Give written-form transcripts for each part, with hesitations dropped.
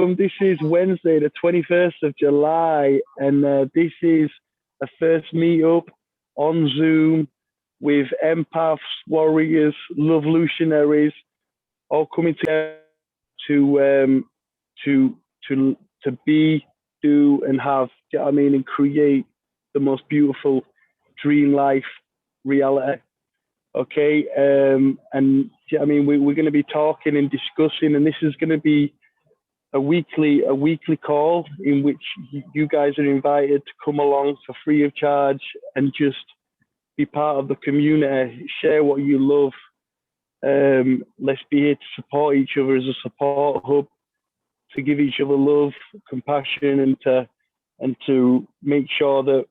welcome. This is Wednesday, the 21st of July, and this is the first meetup on Zoom with empaths, warriors, love luminaries, all coming together to be, do, and have. Do you know what I mean? And create the most beautiful dream life reality. Okay, and do you know what I mean? We're going to be talking and discussing, and this is going to be a weekly call in which you guys are invited to come along for free of charge and just be part of the community, share what you love. Let's be here to support each other as a support hub, to give each other love, compassion, and to make sure that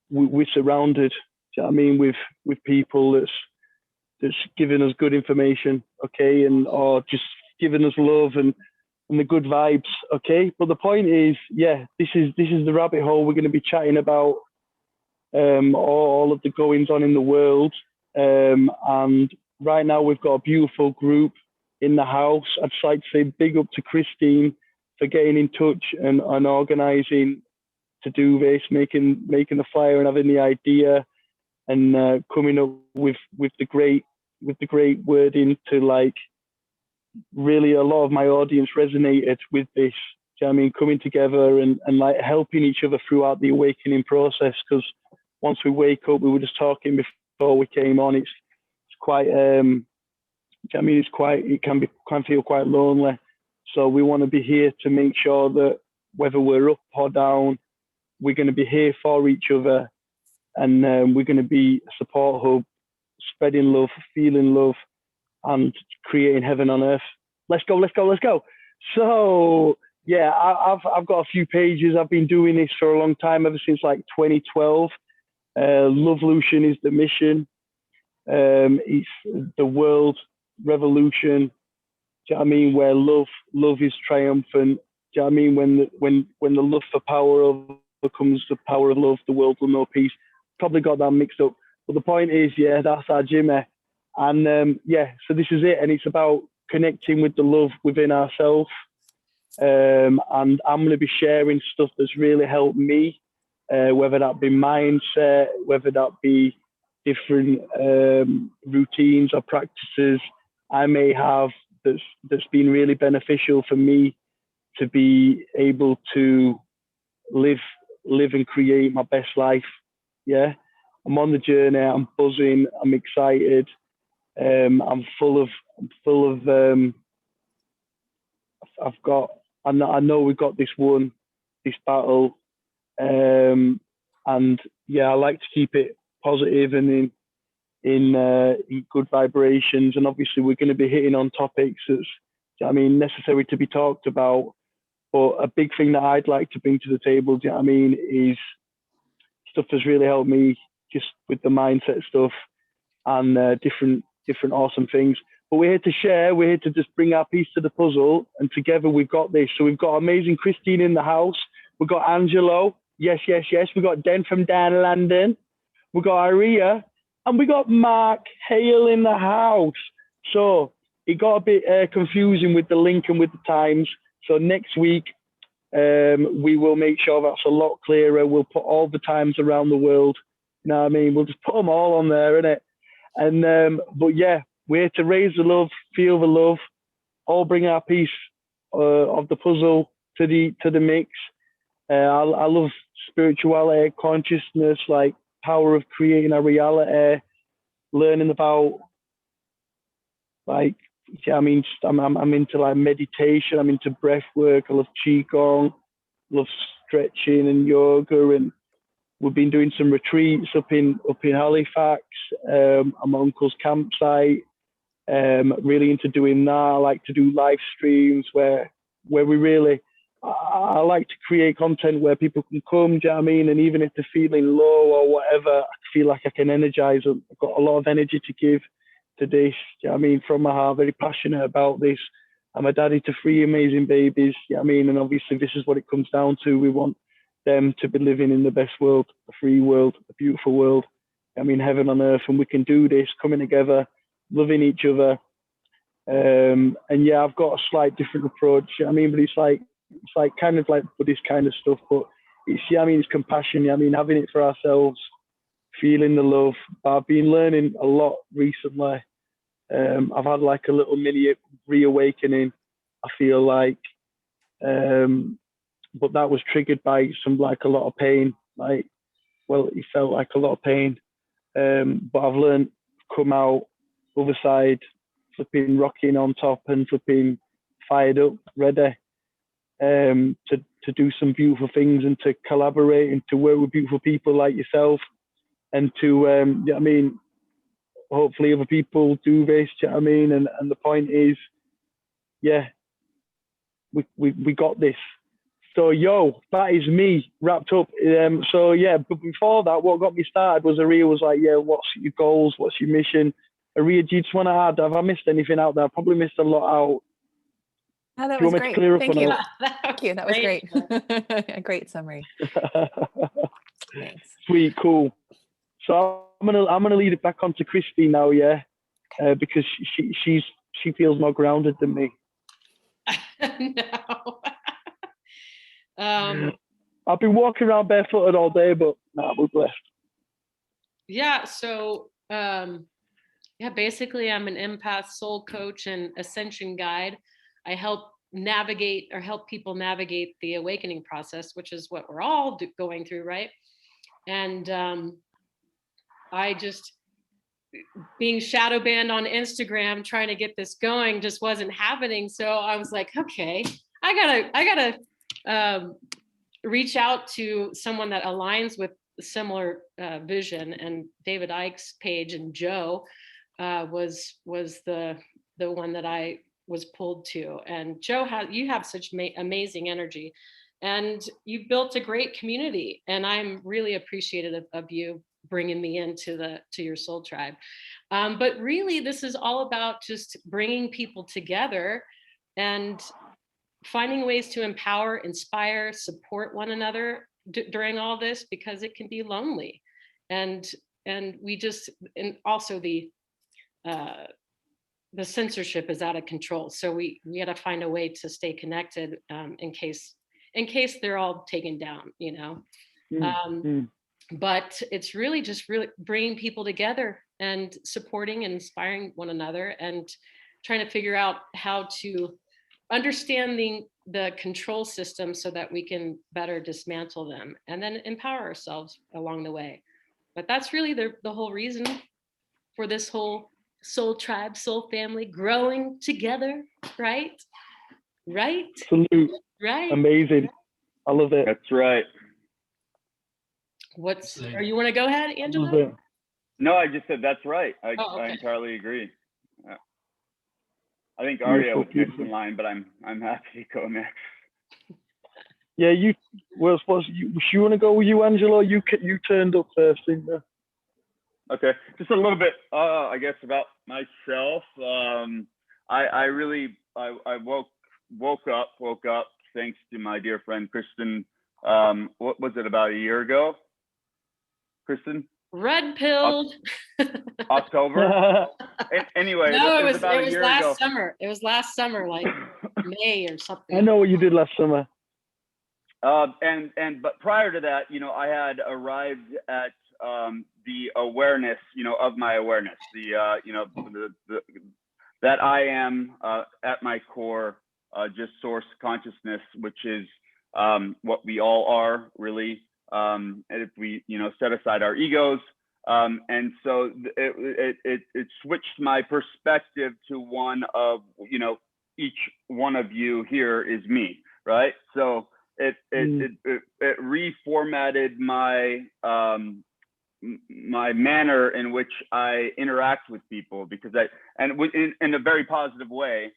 we're surrounded, do you know what I mean, with people that's giving us good information, okay, and or just giving us love and the good vibes, okay. But the point is, yeah, this is the rabbit hole. We're going to be chatting about all of the goings on in the world, and right now we've got a beautiful group in the house. I'd just like to say big up to Christine for getting in touch and organising to do this, making the flyer and having the idea, and coming up with the great wording to, like, really a lot of my audience resonated with this. Do you know what I mean? Coming together and like helping each other throughout the awakening process, because once we wake up, we were just talking before we came on, it's quite do you know what I mean, it can feel quite lonely. So we want to be here to make sure that whether we're up or down, we're going to be here for each other, and we're going to be a support hub, spreading love, feeling love, and creating heaven on earth. Let's go. So yeah, I've got a few pages. I've been doing this for a long time, ever since like 2012. Love-lution is the mission. It's the world revolution. Do you know what I mean? Where love is triumphant. Do you know what I mean? When the love for power overcomes the power of love, the world will know peace. Probably got that mixed up. But the point is, yeah, that's our Jimmy. And yeah, so this is it. And it's about connecting with the love within ourselves. And I'm going to be sharing stuff that's really helped me, whether that be mindset, whether that be different routines or practices I may have that's been really beneficial for me to be able to live and create my best life. Yeah, I'm on the journey. I'm buzzing. I'm excited. I'm full of. I know we've got this battle, and yeah, I like to keep it positive and in good vibrations. And obviously, we're going to be hitting on topics that's, necessary to be talked about. But a big thing that I'd like to bring to the table, do you know what I mean, is stuff that's really helped me just with the mindset stuff and different awesome things. But we're here to share. We're here to just bring our piece to the puzzle, and together we've got this. So we've got amazing Christine in the house. We've got Angelo. Yes. We've got Den from down London. We've got Aria. And we got Mark Hale in the house. So it got a bit confusing with the link and with the times. So next week, we will make sure that's a lot clearer. We'll put all the times around the world. You know what I mean? We'll just put them all on there, innit? And but yeah, we're here to raise the love, feel the love, all bring our piece of the puzzle to the mix. I love spirituality, consciousness, like power of creating a reality, learning about, like, yeah, I'm into like meditation. I'm into breath work. I love qigong, love stretching and yoga, and we've been doing some retreats up in Halifax, at my uncle's campsite. Really into doing that. I like to do live streams where we really, I like to create content where people can come, do you know what I mean? And even if they're feeling low or whatever, I feel like I can energize them. I've got a lot of energy to give to this, do you know what I mean? From my heart, very passionate about this. I'm a daddy to 3 amazing babies, you know what I mean? And obviously this is what it comes down to. We want them to be living in the best world, a free world, a beautiful world. I mean, heaven on earth, and we can do this coming together, loving each other, And yeah, I've got a slight different approach. I mean, but it's like kind of like Buddhist kind of stuff, but it's, yeah, I mean, it's compassion. I mean, having it for ourselves, feeling the love. I've been learning a lot recently. I've had like a little mini reawakening, I feel like, but that was triggered by a lot of pain. Like, well, it felt like a lot of pain. But I've learned to come out other side, flipping rocking on top and flipping fired up, ready to do some beautiful things and to collaborate and to work with beautiful people like yourself and to yeah, I mean, hopefully other people do this. Do you know what I mean? And the point is, yeah, we got this. So yo, that is me wrapped up. So yeah, but before that, what got me started was Aria was like, yeah, what's your goals? What's your mission? Aria, do you just want to add? Have I missed anything out there? I probably missed a lot out. Oh, that Do you was want me to great. clear up Thank on you. it? Thank you. That was great. A great summary. Thanks. Sweet, cool. So I'm gonna lead it back on to Christy now, yeah, because she feels more grounded than me. No. I've been walking around barefooted all day, but nah, we're blessed. Yeah. So yeah, basically I'm an empath soul coach and ascension guide. I help people navigate the awakening process, which is what we're all going through, right? And I just, being shadow banned on Instagram, trying to get this going just wasn't happening. So I was like, okay, I gotta reach out to someone that aligns with a similar vision. And David Icke's page and Joe was the one that I was pulled to. And Joe, you have such amazing energy, and you've built a great community. And I'm really appreciative of you bringing me into your soul tribe. But really, this is all about just bringing people together and finding ways to empower, inspire, support one another during all this, because it can be lonely. And we just, and also the censorship is out of control. So we got to find a way to stay connected in case they're all taken down, you know. But it's really just bringing people together and supporting and inspiring one another, and trying to figure out how to understanding the control system so that we can better dismantle them and then empower ourselves along the way. But that's really the whole reason for this whole soul tribe, soul family, growing together, right? Right? Salute. Right. Amazing. I love it. That's right. Or you want to go ahead, Angela? No, I just said that's right. I entirely agree. I think Arya was next in line, but I'm happy to go next. Yeah, you want to go with you, Angela? You turned up first, didn't you? Okay, just a little bit, I guess, about myself. I woke up thanks to my dear friend Kristen. What was it, about a year ago? Kristen? Red pilled. October. Anyway, no, it was about a year ago. Summer. It was last summer, like May or something. I know what you did last summer. But prior to that, you know, I had arrived at the awareness, you know, of my awareness, that I am at my core just source consciousness, which is what we all are, really. And if we, you know, set aside our egos, and so it switched my perspective to one of, you know, each one of you here is me, right? So it reformatted my my manner in which I interact with people, because in a very positive way,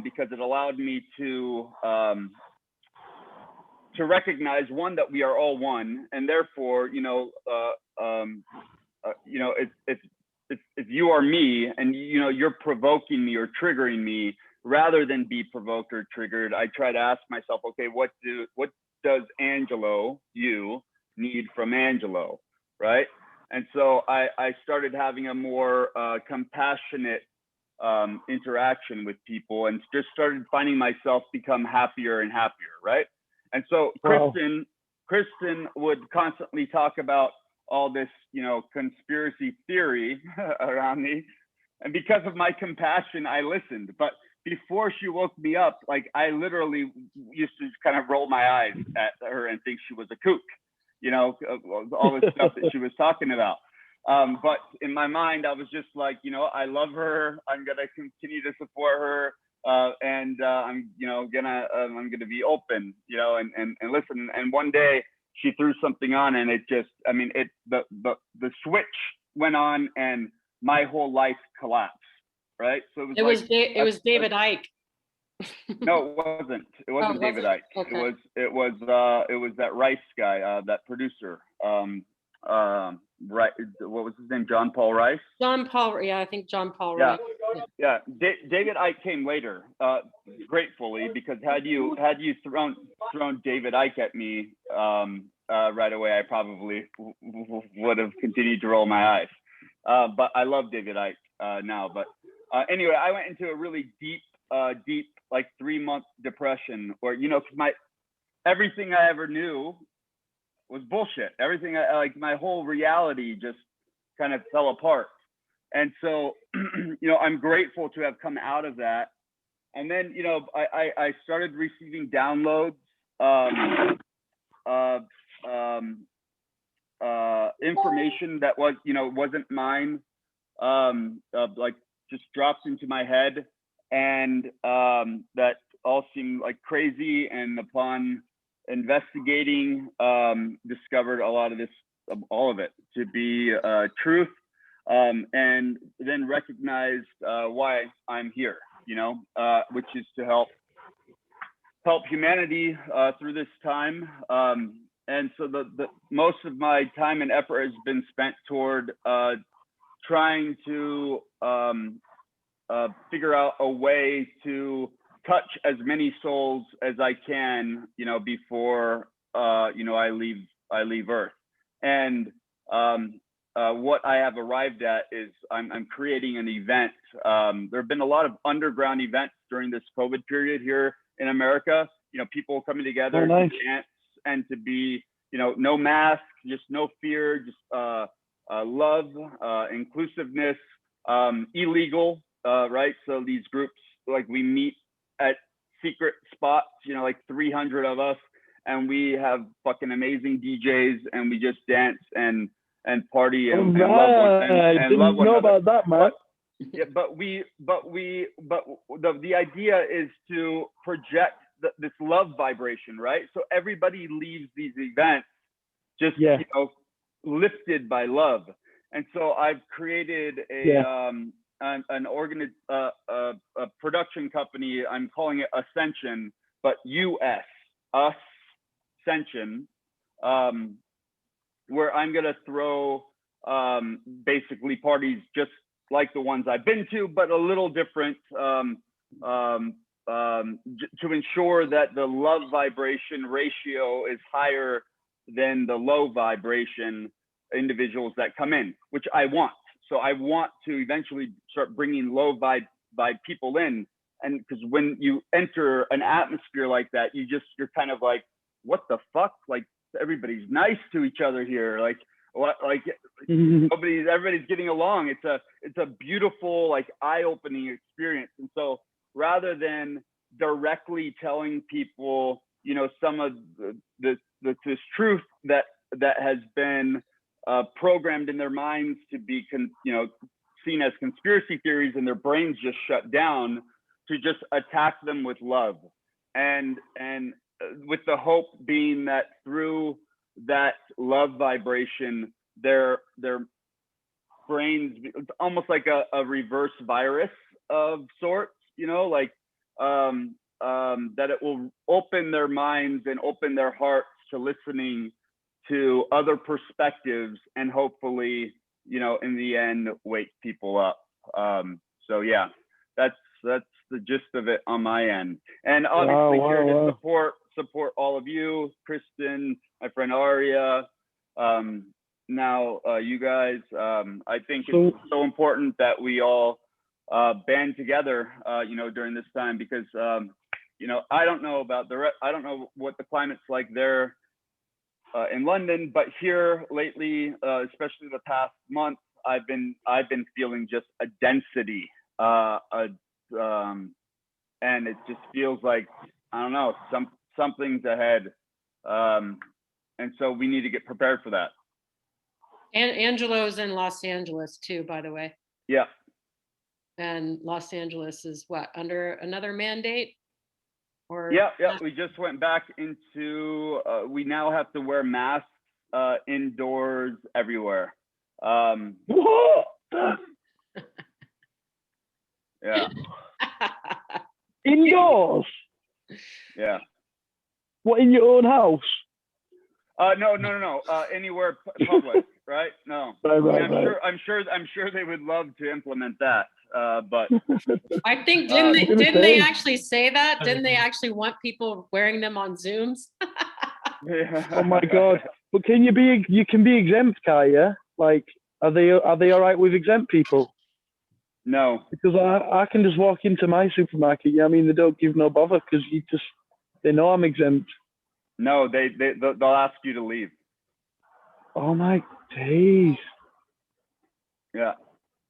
because it allowed me to recognize, one, that we are all one, and therefore, you know, if you are me and, you know, you're provoking me or triggering me, rather than be provoked or triggered, I try to ask myself, okay, what does Angelo, you, need from Angelo, right? And so I started having a more compassionate interaction with people, and just started finding myself become happier and happier, right? And so Wow. Kristen would constantly talk about all this, you know, conspiracy theory around me. And because of my compassion, I listened. But before she woke me up, like, I literally used to kind of roll my eyes at her and think she was a kook, you know, all this stuff that she was talking about. But in my mind, I was just like, you know, I love her. I'm gonna continue to support her, and I'm, you know, I'm gonna be open, you know, and listen. And one day she threw something on, and it just, I mean, the switch went on, and my whole life collapsed. Right. So it was it was David Icke. No, it wasn't. It wasn't David Icke. Okay. It was that Rice guy, that producer. Right. What was his name? John Paul Rice. John Paul. Yeah, I think John Paul Yeah. Rice. Yeah. David Icke came later, gratefully, because had you thrown David Icke at me right away, I probably would have continued to roll my eyes. But I love David Icke now. But anyway, I went into a really deep, like 3-month depression, where, you know, 'cause everything I ever knew was bullshit. Everything, like, my whole reality just kind of fell apart. And so, you know, I'm grateful to have come out of that. And then, you know, I started receiving downloads, information that was, you know, wasn't mine, like, just dropped into my head, and that all seemed like crazy. And upon investigating, discovered a lot of this, all of it to be truth, and then recognized why I'm here, you know, which is to help humanity through this time. And so the most of my time and effort has been spent toward trying to figure out a way to touch as many souls as I can, you know, before you know, I leave Earth. And what I have arrived at is I'm creating an event. There have been a lot of underground events during this COVID period here in America. You know, people coming together to dance and to be, you know, no mask, just no fear, just love, inclusiveness, illegal, right? So these groups, like, we meet at secret spots, you know, like 300 of us, and we have fucking amazing DJs, and we just dance and party and love one didn't know about that, man. But the idea is to project this love vibration, right? So everybody leaves these events just, you know, lifted by love. And so I've created a production company. I'm calling it Ascension, but Ascension, where I'm gonna throw basically parties just like the ones I've been to, but a little different, to ensure that the love vibration ratio is higher than the low vibration individuals that come in, which I want. So I want to eventually start bringing low vibe people in. And because when you enter an atmosphere like that, you're kind of like, what the fuck? Like, everybody's nice to each other here. Like, what? Like, everybody's getting along. It's a beautiful, like, eye-opening experience. And so rather than directly telling people, you know, some of this truth that has been programmed in their minds to be, you know, seen as conspiracy theories, and their brains just shut down, to just attack them with love, and with the hope being that through that love vibration, their brains, it's almost like a reverse virus of sorts, you know, like that it will open their minds and open their hearts to listening to other perspectives, and hopefully, you know, in the end, wake people up. So yeah, that's the gist of it on my end. And obviously here to support all of you, Kristen, my friend Aria, now you guys. I think it's so important that we all band together, during this time, because, I don't know about I don't know what the climate's like there in London, but here lately, especially the past month, I've been feeling just a density, and it just feels like, I don't know, something's ahead. And so we need to get prepared for that. And Angelo's in Los Angeles too, by the way. Yeah. And Los Angeles is what, under another mandate? Or Yeah. We just went back into, we now have to wear masks indoors everywhere. What? Yeah. Indoors? Yeah. What, in your own house? No. Anywhere public, right? No. Right. I'm sure they would love to implement that, but I think didn't they actually say that? Didn't they actually want people wearing them on Zooms? Oh my God! But you can be exempt, can't you? Like, are they all right with exempt people? No. Because I can just walk into my supermarket. Yeah, I mean, they don't give no bother because they know I'm exempt. No, they'll ask you to leave. Oh my days! Yeah,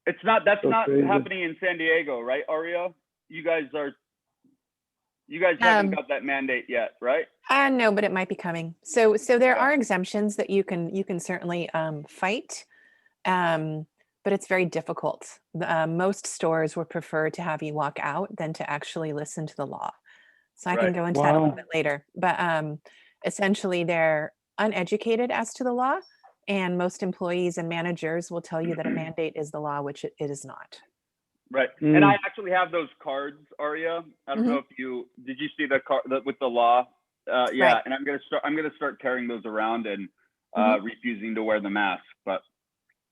that's So not crazy. happening in San Diego, right, Aria? You guys haven't got that mandate yet, right? No, but it might be coming. So there are exemptions that you can certainly fight, but it's very difficult. Most stores would prefer to have you walk out than to actually listen to the law. So I can go into that a little bit later. But essentially, they're uneducated as to the law, and most employees and managers will tell you that a mandate is the law, which it is not. Right. And I actually have those cards, Aria. I don't know if did you see the card with the law? Yeah. Right. And I'm gonna start carrying those around and refusing to wear the mask. But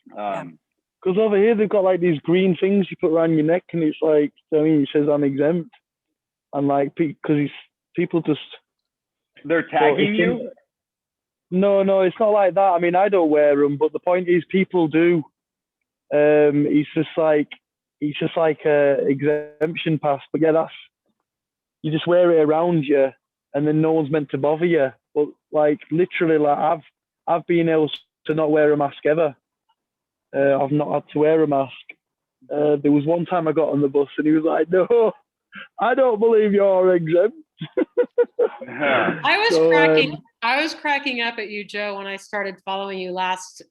because over here they've got like these green things you put around your neck, and it's like, it says I'm exempt, and like because people just they're tagging you. No, it's not like that. I mean, I don't wear them, but the point is, people do. It's just like a exemption pass. But yeah, you just wear it around you, and then no one's meant to bother you. But like literally, like I've been able to not wear a mask ever. I've not had to wear a mask. There was one time I got on the bus, and he was like, "No, I don't believe you're exempt." I was cracking up at you, Joe, when I started following you last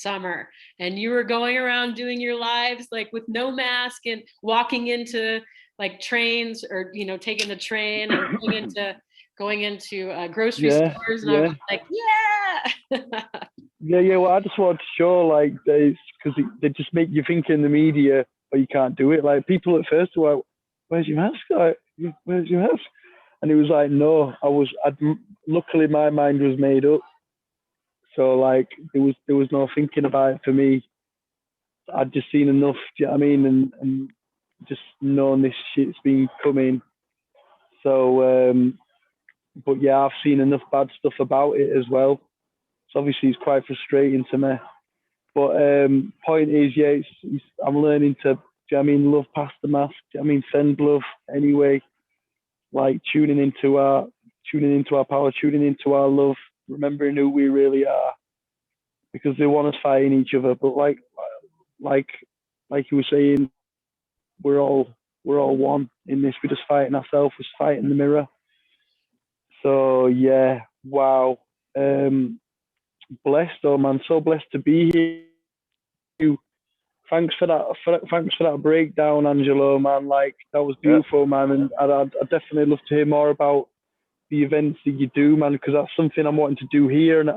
summer, and you were going around doing your lives like with no mask and walking into like trains, or taking the train and going into grocery stores, and I was like, yeah. Well, I just wanted to show like because they just make you think in the media, or you can't do it. Like people at first were like, "Where's your mask? Like, where's your mask?" And he was like, "No, luckily my mind was made up. So like there was no thinking about it for me. I'd just seen enough, do you know what I mean? And just known this shit's been coming. So, but yeah, I've seen enough bad stuff about it as well. So obviously it's quite frustrating to me. But point is, I'm learning to, do you know what I mean, love past the mask. Do you know what I mean, send love anyway. Like tuning into our power, tuning into our love, remembering who we really are, because they want us fighting each other. But like you were saying, we're all one in this. We're just fighting ourselves. We're fighting the mirror. So yeah, wow. Blessed, oh man, so blessed to be here. Thanks for that breakdown, Angelo, man. Like that was beautiful, man. And I'd definitely love to hear more about the events that you do, man, because that's something I'm wanting to do here. And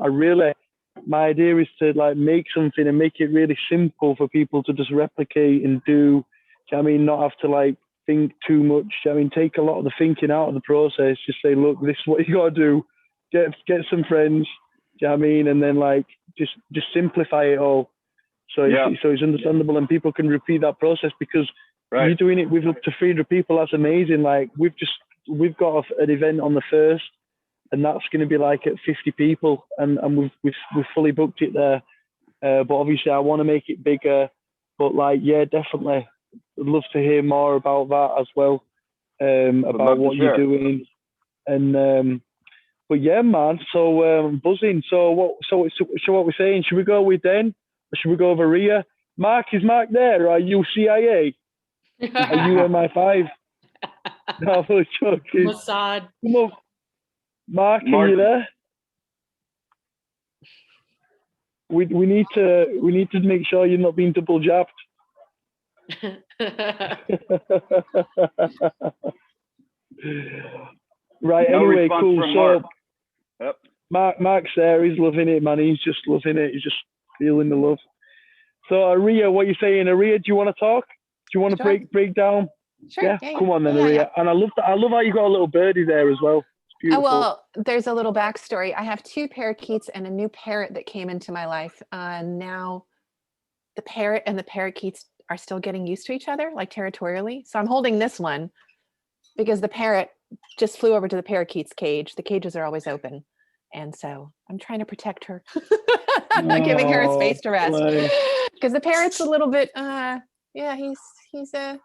my idea is to like make something and make it really simple for people to just replicate and do. I mean, not have to like think too much. I mean, take a lot of the thinking out of the process. Just say, look, this is what you got to do. Get some friends. Do you know what I mean? And then like just simplify it all. So it's understandable, and people can repeat that process, because you're doing it with up to 300 people. That's amazing. Like we've got an event on the 1st, and that's going to be like at 50 people, and we've fully booked it there. But obviously I want to make it bigger. But like, yeah, definitely. I'd love to hear more about that as well, about what you're doing. And but yeah, man. So buzzing. So what we're saying? Should we go with Den, or should we go over Ria? Mark, is Mark there? Are you CIA? Are you MI5? No, I'm joking. Mossad. Come on, Mark, are you there? We need to make sure you're not being double jabbed. Right. No anyway, response cool. from So Mark. Yep. Mark's there. He's loving it, man. He's just loving it. He's just feeling the love. So Aria, what are you saying? Aria, do you want to talk? Do you want to break down? Sure. Yeah? Come on then, Aria. And I love how you got a little birdie there as well. It's beautiful. Oh, well, there's a little backstory. I have 2 parakeets and a new parrot that came into my life. Now the parrot and the parakeets are still getting used to each other, like territorially. So I'm holding this one because the parrot just flew over to the parakeet's cage. The cages are always open. And so I'm trying to protect her. I'm not giving her a space to rest. Because the parrot's a little bit, yeah, he's a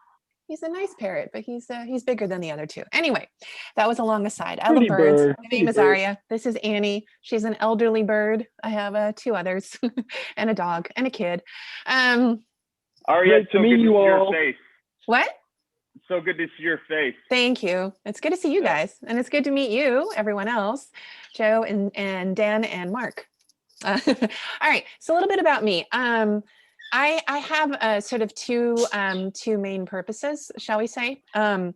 nice parrot, but he's bigger than the other 2. Anyway, that was a long aside. I love birds. My name is Aria. This is Annie. She's an elderly bird. I have 2 others and a dog and a kid. Aria, to meet you all. What? So good to see your face. Thank you. It's good to see you guys. And it's good to meet you, everyone else, Joe and Dan and Mark. All right. So a little bit about me. I have sort of two main purposes, shall we say. To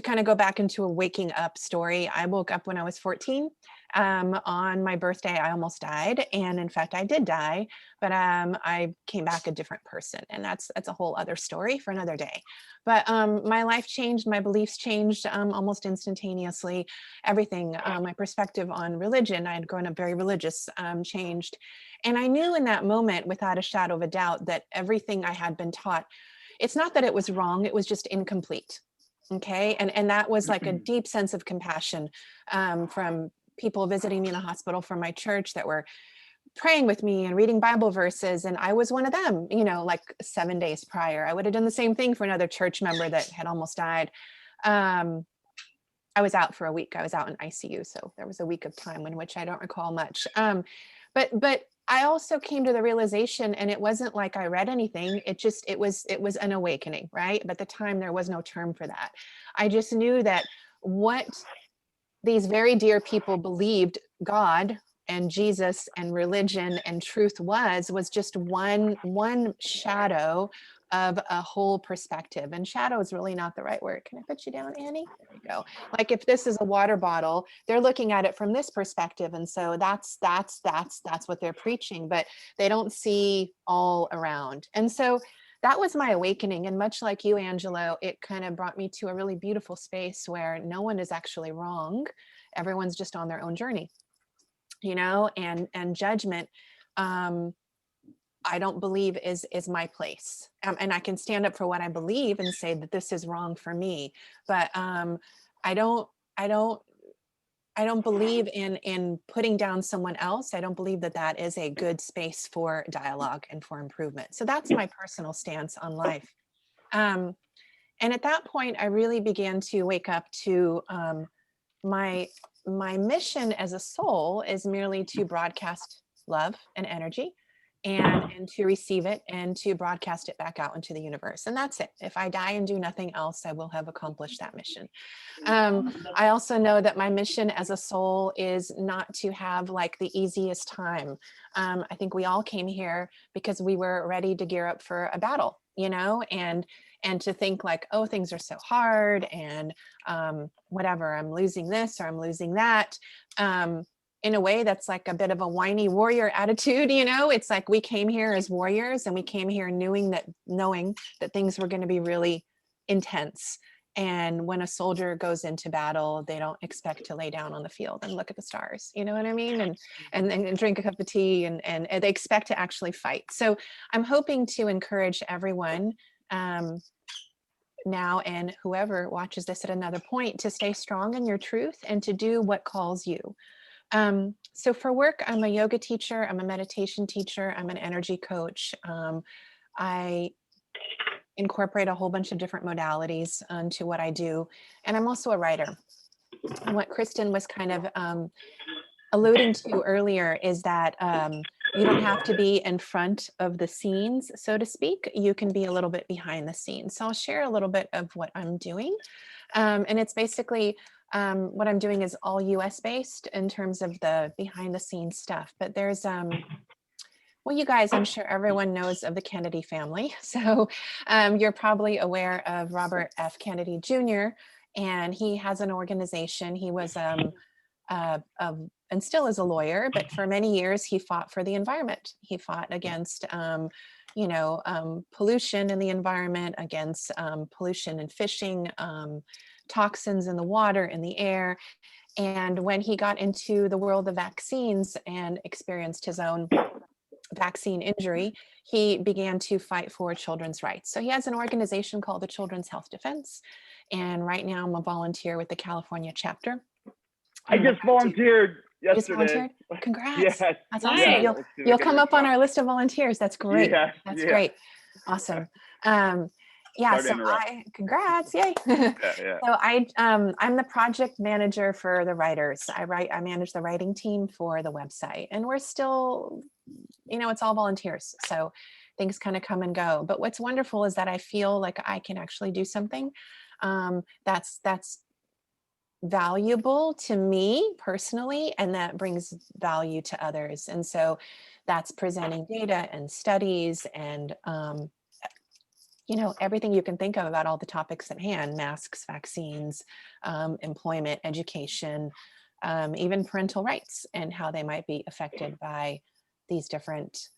kind of go back into a waking up story, I woke up when I was 14. On my birthday, I almost died. And in fact, I did die, but I came back a different person. And that's a whole other story for another day. But my life changed, my beliefs changed almost instantaneously. Everything, my perspective on religion, I had grown up very religious, changed. And I knew in that moment, without a shadow of a doubt, that everything I had been taught, it's not that it was wrong, it was just incomplete. Okay. And that was like a deep sense of compassion from people visiting me in the hospital from my church that were praying with me and reading Bible verses. And I was one of them, like 7 days prior. I would have done the same thing for another church member that had almost died. I was out for a week. I was out in ICU. So there was a week of time in which I don't recall much. But I also came to the realization, and it wasn't like I read anything. It was an awakening, right? But at the time there was no term for that. I just knew that what these very dear people believed God and Jesus and religion and truth was just one shadow of a whole perspective. And shadow is really not the right word. Can I put you down, Annie? There you go. Like if this is a water bottle, they're looking at it from this perspective. And so that's what they're preaching, but they don't see all around. And so that was my awakening. And much like you, Angelo, it kind of brought me to a really beautiful space where no one is actually wrong. Everyone's just on their own journey, and judgment. I don't believe is my place. And I can stand up for what I believe and say that this is wrong for me. But I don't believe in putting down someone else. I don't believe that is a good space for dialogue and for improvement. So that's my personal stance on life. And at that point, I really began to wake up to my mission as a soul is merely to broadcast love and energy and to receive it and to broadcast it back out into the universe. And that's it. If I die and do nothing else, I will have accomplished that mission. I also know that my mission as a soul is not to have like the easiest time. I think we all came here because we were ready to gear up for a battle, and to think like, oh, things are so hard and whatever, I'm losing this or I'm losing that. In a way that's like a bit of a whiny warrior attitude, it's like we came here as warriors and we came here knowing that things were going to be really intense. And when a soldier goes into battle, they don't expect to lay down on the field and look at the stars, you know what I mean? And drink a cup of tea and they expect to actually fight. So I'm hoping to encourage everyone now and whoever watches this at another point to stay strong in your truth and to do what calls you. So for work, I'm a yoga teacher, I'm a meditation teacher, I'm an energy coach. I incorporate a whole bunch of different modalities into what I do. And I'm also a writer. And what Kristen was kind of alluding to earlier is that you don't have to be in front of the scenes, so to speak. You can be a little bit behind the scenes. So I'll share a little bit of what I'm doing. And it's basically what I'm doing is all US based in terms of the behind the scenes stuff. But there's, well, you guys, I'm sure everyone knows of the Kennedy family. So you're probably aware of Robert F. Kennedy Jr. And he has an organization. He was and still is a lawyer, but for many years he fought for the environment. He fought against, pollution in the environment, against pollution in fishing, toxins in the water, in the air. And when he got into the world of vaccines and experienced his own vaccine injury, he began to fight for children's rights. So he has an organization called the Children's Health Defense. And right now I'm a volunteer with the California chapter. I just volunteered yesterday. Just volunteered? Congrats. Yes. That's awesome. Nice. You'll come up on our list of volunteers. That's great. Yeah, That's yeah. great. Awesome. Sorry to interrupt. Congrats. Yay. Yeah. So I'm the project manager for the writers. I manage the writing team for the website, and we're still, it's all volunteers. So things kind of come and go. But what's wonderful is that I feel like I can actually do something that's valuable to me personally, and that brings value to others. And so that's presenting data and studies and everything you can think of about all the topics at hand: masks, vaccines, employment, education, even parental rights and how they might be affected by these different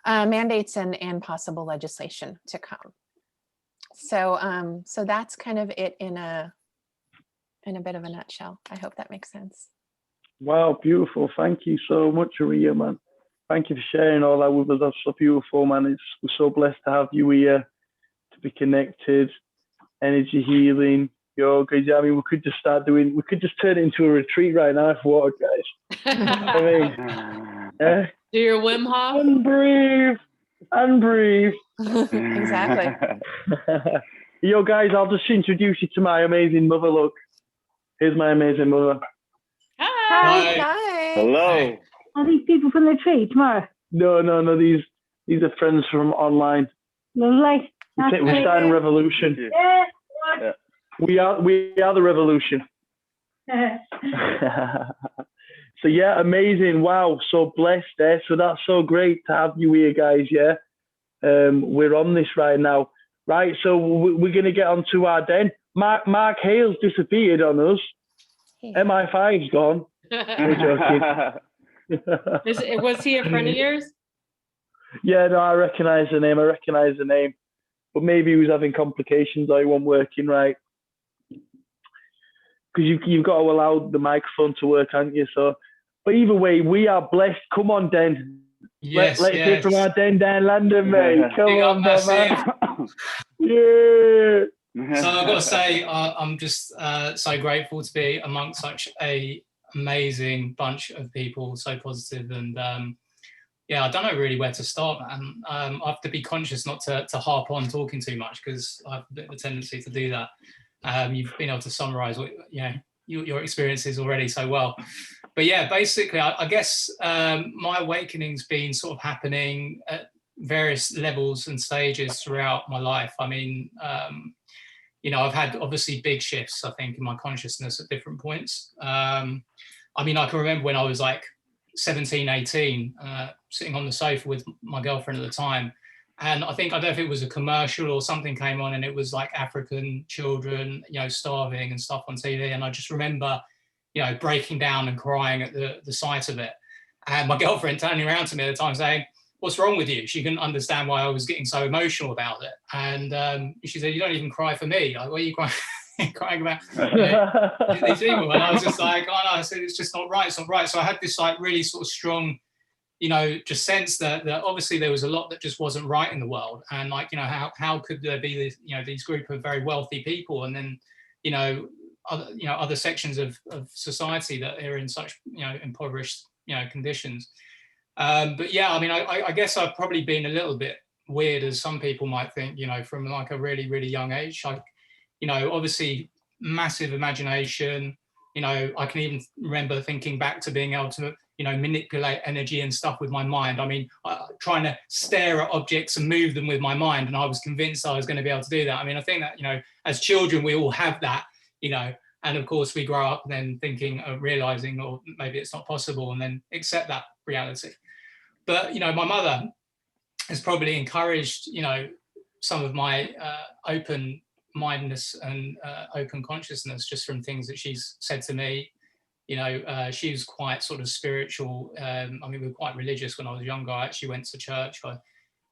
mandates and possible legislation to come. So that's kind of it in a bit of a nutshell. I hope that makes sense. Wow, beautiful. Thank you so much, Aria, man. Thank you for sharing all that with us. That's so beautiful, man. We're so blessed to have you here, to be connected, energy healing, yoga. I mean, we could just turn it into a retreat right now if we wanted, guys. I mean, yeah. Do your Wim Hof. And breathe. Exactly. Yo, guys, I'll just introduce you to my amazing mother. Look, here's my amazing mother. Hi. Hi. Hello. Are these people from the tree tomorrow? No. These are friends from online. Lovely. We're starting a revolution. Yeah. We are the revolution. So yeah, amazing. Wow, so blessed there. So that's so great to have you here, guys. Yeah, we're on this right now. Right, so we're gonna get onto our den. Mark Hale's disappeared on us. Yeah. MI5's gone. We're joking. Was he a friend of yours? Yeah, no, I recognise the name. But maybe he was having complications or he wasn't working right. Because you've got to allow the microphone to work, haven't you? So, but either way, we are blessed. Come on, Den. Yes, Let's hear from our Den down London, mate. Come Big on, up, man. Yeah. So I've got to say, I'm just so grateful to be amongst such a amazing bunch of people, so positive, and yeah, I don't know really where to start, man. I have to be conscious not to harp on talking too much because I have a bit of a tendency to do that. You've been able to summarize what your experiences already so well. But yeah, basically, I guess my awakening's been sort of happening at various levels and stages throughout my life. I mean, I've had obviously big shifts, I think, in my consciousness at different points. I mean, I can remember when I was like 17, 18, sitting on the sofa with my girlfriend at the time. And I don't know if it was a commercial or something came on and it was like African children, starving and stuff on TV. And I just remember, breaking down and crying at the sight of it. And my girlfriend turning around to me at the time saying, "What's wrong with you?" She couldn't understand why I was getting so emotional about it. And she said, "You don't even cry for me. Like, what are you crying? Crying about these people?" And I was just like, "Oh no," I said, "It's just not right. It's not right." So I had this like really sort of strong, just sense that obviously there was a lot that just wasn't right in the world. And like, how could there be this, these group of very wealthy people and then, other sections of society that are in such, impoverished, conditions. But yeah, I mean, I guess I've probably been a little bit weird as some people might think, you know, from like a really, really young age. Like, you know, obviously massive imagination. You know, I can even remember thinking back to being able to, you know, manipulate energy and stuff with my mind. I mean, trying to stare at objects and move them with my mind. And I was convinced I was going to be able to do that. I mean, I think that, you know, as children, we all have that, you know, and of course we grow up then thinking, realizing, or maybe it's not possible, and then accept that reality. But, you know, my mother has probably encouraged, you know, some of my open mindedness and open consciousness just from things that she's said to me. You know, she was quite sort of spiritual. I mean, we were quite religious when I was younger. I actually went to church.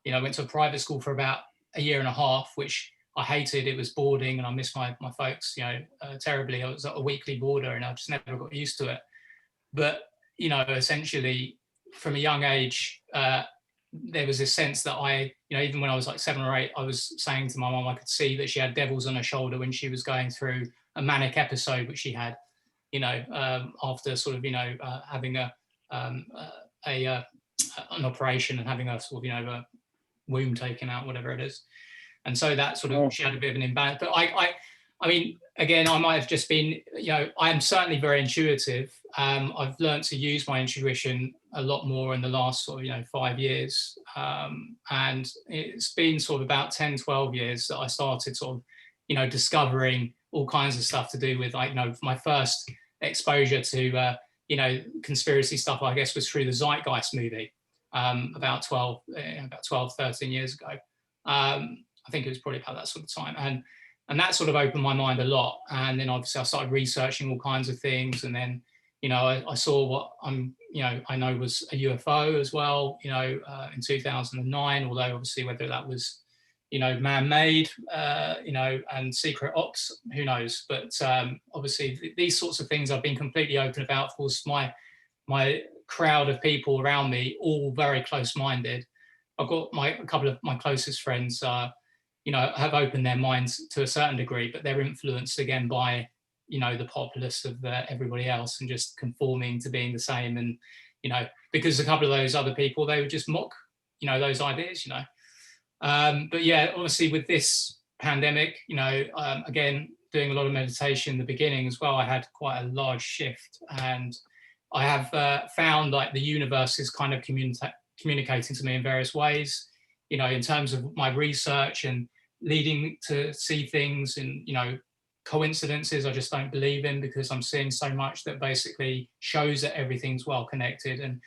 You know, went to a private school for about a year and a half, which I hated. It was boarding, and I missed my folks, you know, terribly. I was a weekly boarder, and I just never got used to it. But, you know, essentially, from a young age, there was this sense that you know, even when I was like 7 or 8, I was saying to my mum, I could see that she had devils on her shoulder when she was going through a manic episode, which she had, you know, after sort of, you know, having an operation and having a sort of, you know, a womb taken out, whatever it is. And so that sort of, she had a bit of an imbalance. But I mean, again, I might have just been, you know, I am certainly very intuitive. I've learned to use my intuition a lot more in the last sort of, you know, 5 years. And it's been sort of about 10, 12 years that I started sort of, you know, discovering all kinds of stuff to do with, like, you know, my first exposure to, you know, conspiracy stuff, I guess, was through the Zeitgeist movie about 12, 13 years ago. I think it was probably about that sort of time. And that sort of opened my mind a lot. And then obviously I started researching all kinds of things. And then, you know, I saw what you know, I know was a UFO as well, you know, in 2009, although obviously whether that was, you know, man-made, you know, and secret ops, who knows? But obviously these sorts of things I've been completely open about. Of course, my crowd of people around me, all very close-minded. I've got a couple of my closest friends, you know, have opened their minds to a certain degree, but they're influenced again by, you know, the populace of everybody else and just conforming to being the same. And, you know, because a couple of those other people, they would just mock, you know, those ideas, you know. But yeah, obviously with this pandemic, you know, again, doing a lot of meditation in the beginning as well, I had quite a large shift. And I have found like the universe is kind of communicating to me in various ways, you know, in terms of my research and leading to see things and, you know, coincidences I just don't believe in, because I'm seeing so much that basically shows that everything's well connected. And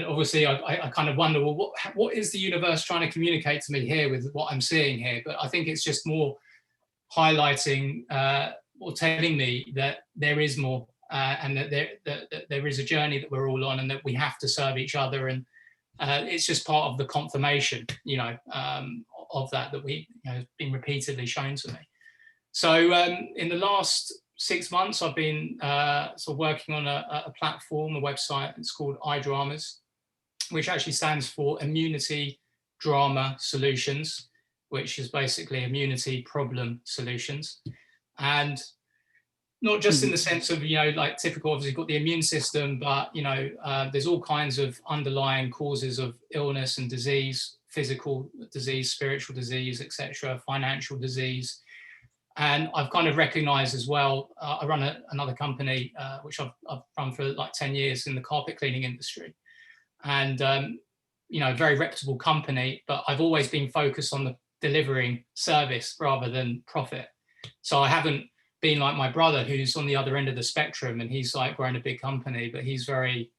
obviously I kind of wonder, well, what is the universe trying to communicate to me here with what I'm seeing here? But I think it's just more highlighting or telling me that there is more and that there is a journey that we're all on, and that we have to serve each other. And it's just part of the confirmation, you know, of that we, you know, has been repeatedly shown to me. So in the last 6 months, I've been sort of working on a platform, a website. It's called iDramas, which actually stands for Immunity Drama Solutions, which is basically immunity problem solutions. And not just in the sense of, you know, like typical, obviously you've got the immune system, but, you know, there's all kinds of underlying causes of illness and disease, physical disease, spiritual disease, etc., financial disease. And I've kind of recognized as well, I run another company, which I've run for like 10 years in the carpet cleaning industry. And, you know, very reputable company, but I've always been focused on the delivering service rather than profit. So I haven't been like my brother, who's on the other end of the spectrum, and he's like grown a big company, but he's very,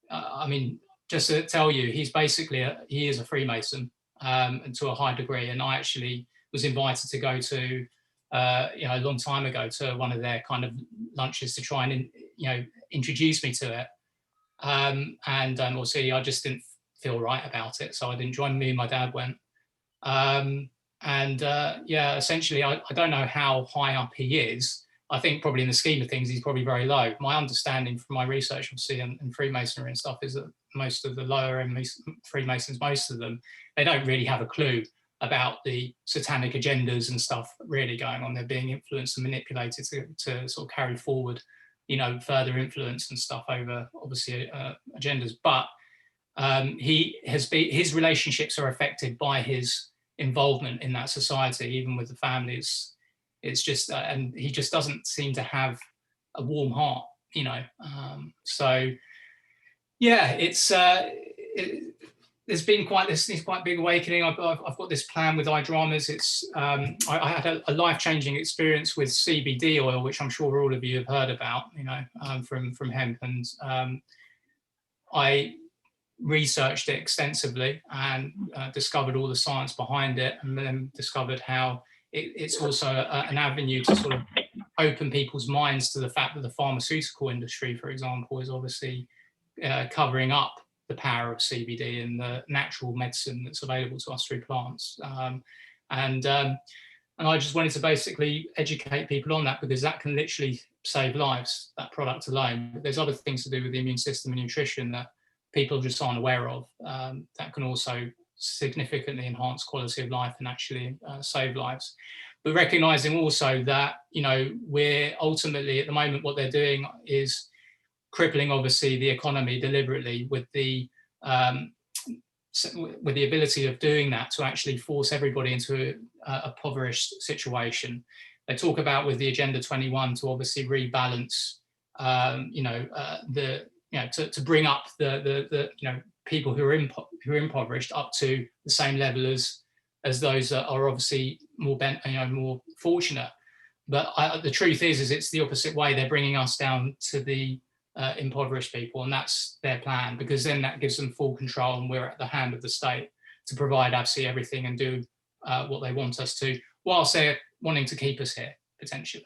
I mean, just to tell you, he's basically, he is a Freemason, and to a high degree. And I actually was invited to go to, you know, a long time ago to one of their kind of lunches to try and, you know, introduce me to it. And obviously I just didn't feel right about it. So I didn't join. Me and my dad went. Yeah, essentially, I don't know how high up he is. I think probably in the scheme of things, he's probably very low. My understanding from my research, obviously, and Freemasonry and stuff, is that most of the lower end Freemasons, most of them, they don't really have a clue about the satanic agendas and stuff really going on. They're being influenced and manipulated to sort of carry forward, you know, further influence and stuff over, obviously, agendas. But his relationships are affected by his involvement in that society, even with the families. It's just, and he just doesn't seem to have a warm heart, you know. So yeah, there's been quite big awakening. I've got this plan with iDramas. It's I had a life-changing experience with CBD oil, which I'm sure all of you have heard about, you know, from hemp, and I researched it extensively and discovered all the science behind it, and then discovered how it's also an avenue to sort of open people's minds to the fact that the pharmaceutical industry, for example, is obviously covering up the power of CBD and the natural medicine that's available to us through plants. And I just wanted to basically educate people on that, because that can literally save lives, that product alone. But there's other things to do with the immune system and nutrition that people just aren't aware of, that can also significantly enhance quality of life and actually save lives. But recognizing also that, you know, we're ultimately at the moment, what they're doing is crippling obviously the economy deliberately with the ability of doing that to actually force everybody into a impoverished situation. They talk about with the Agenda 21 to obviously rebalance, to bring up the people who are impoverished up to the same level as those that are obviously more fortunate. But the truth is it's the opposite way. They're bringing us down to the impoverished people, and that's their plan, because then that gives them full control, and we're at the hand of the state to provide absolutely everything and do what they want us to, whilst they're wanting to keep us here potentially.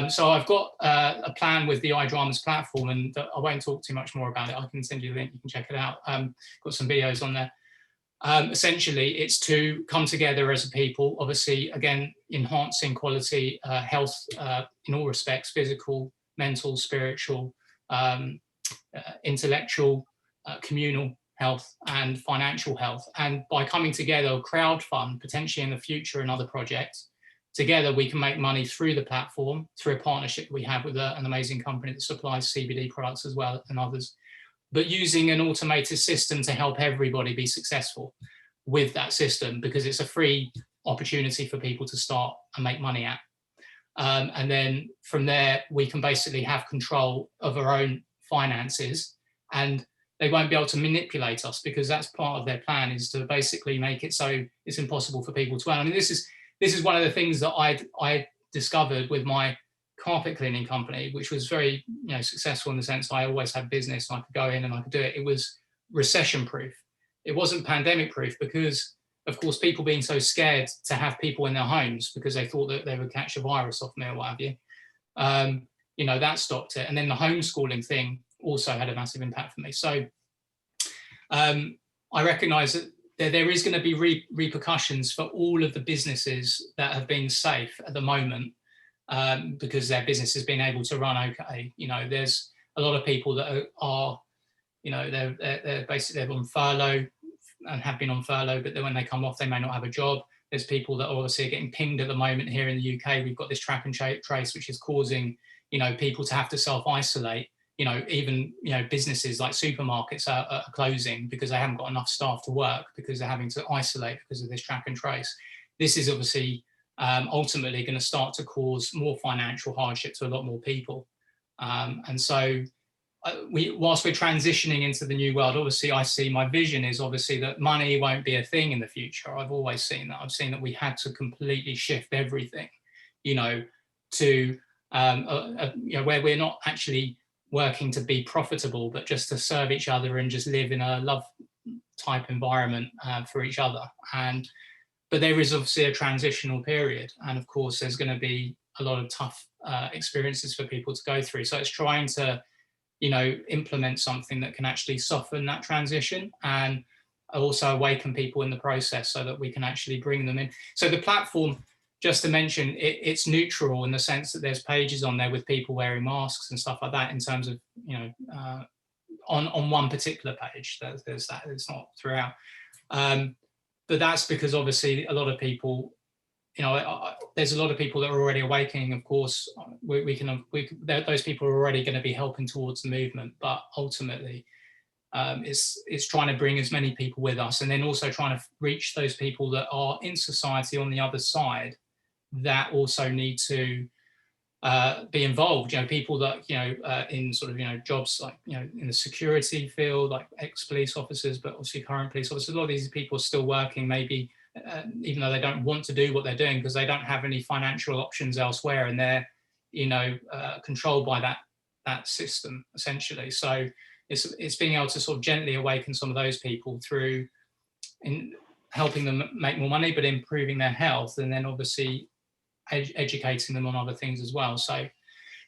So I've got a plan with the iDramas platform, and I won't talk too much more about it. I can send you the link, you can check it out. Got some videos on there. Essentially, it's to come together as a people, obviously, again, enhancing quality health in all respects: physical, mental, spiritual, intellectual, communal health, and financial health. And by coming together, crowdfund, potentially in the future, another project, together we can make money through the platform, through a partnership we have with an amazing company that supplies CBD products as well, and others, but using an automated system to help everybody be successful with that system, because it's a free opportunity for people to start and make money at. And then from there, we can basically have control of our own finances, and they won't be able to manipulate us, because that's part of their plan, is to basically make it so it's impossible for people to earn. I mean, this is one of the things that I discovered with my carpet cleaning company, which was very successful in the sense I always had business and I could go in and I could do it. It was recession proof. It wasn't pandemic proof, because of course people being so scared to have people in their homes because they thought that they would catch a virus off me or what have you, that stopped it. And then the homeschooling thing also had a massive impact for me. So I recognize that there is going to be repercussions for all of the businesses that have been safe at the moment, because their business has been able to run okay. There's a lot of people that are they're basically on furlough and have been on furlough, but then when they come off, they may not have a job. There's people that obviously are getting pinged at the moment here in the UK. We've got this track and trace, which is causing, people to have to self-isolate. Even businesses like supermarkets are closing because they haven't got enough staff to work, because they're having to isolate because of this track and trace. This is obviously ultimately going to start to cause more financial hardship to a lot more people. And so whilst we're transitioning into the new world, obviously I see, my vision is obviously that money won't be a thing in the future. I've always seen that. I've seen that we had to completely shift everything, to where we're not actually working to be profitable, but just to serve each other and just live in a love type environment for each other. But there is obviously a transitional period, and of course there's going to be a lot of tough experiences for people to go through. So it's trying to implement something that can actually soften that transition and also awaken people in the process, so that we can actually bring them in. So the platform, just to mention, it's neutral in the sense that there's pages on there with people wearing masks and stuff like that, in terms of, on one particular page, there's that, it's not throughout. But that's because obviously a lot of people, there's a lot of people that are already awakening. Of course, those people are already going to be helping towards the movement, but ultimately It's trying to bring as many people with us, and then also trying to reach those people that are in society on the other side that also need to be involved. People that in sort of jobs like in the security field, like ex-police officers, but obviously current police officers. A lot of these people are still working, maybe even though they don't want to do what they're doing because they don't have any financial options elsewhere, and they're controlled by that system essentially. So it's being able to sort of gently awaken some of those people through in helping them make more money, but improving their health, and then obviously educating them on other things as well. So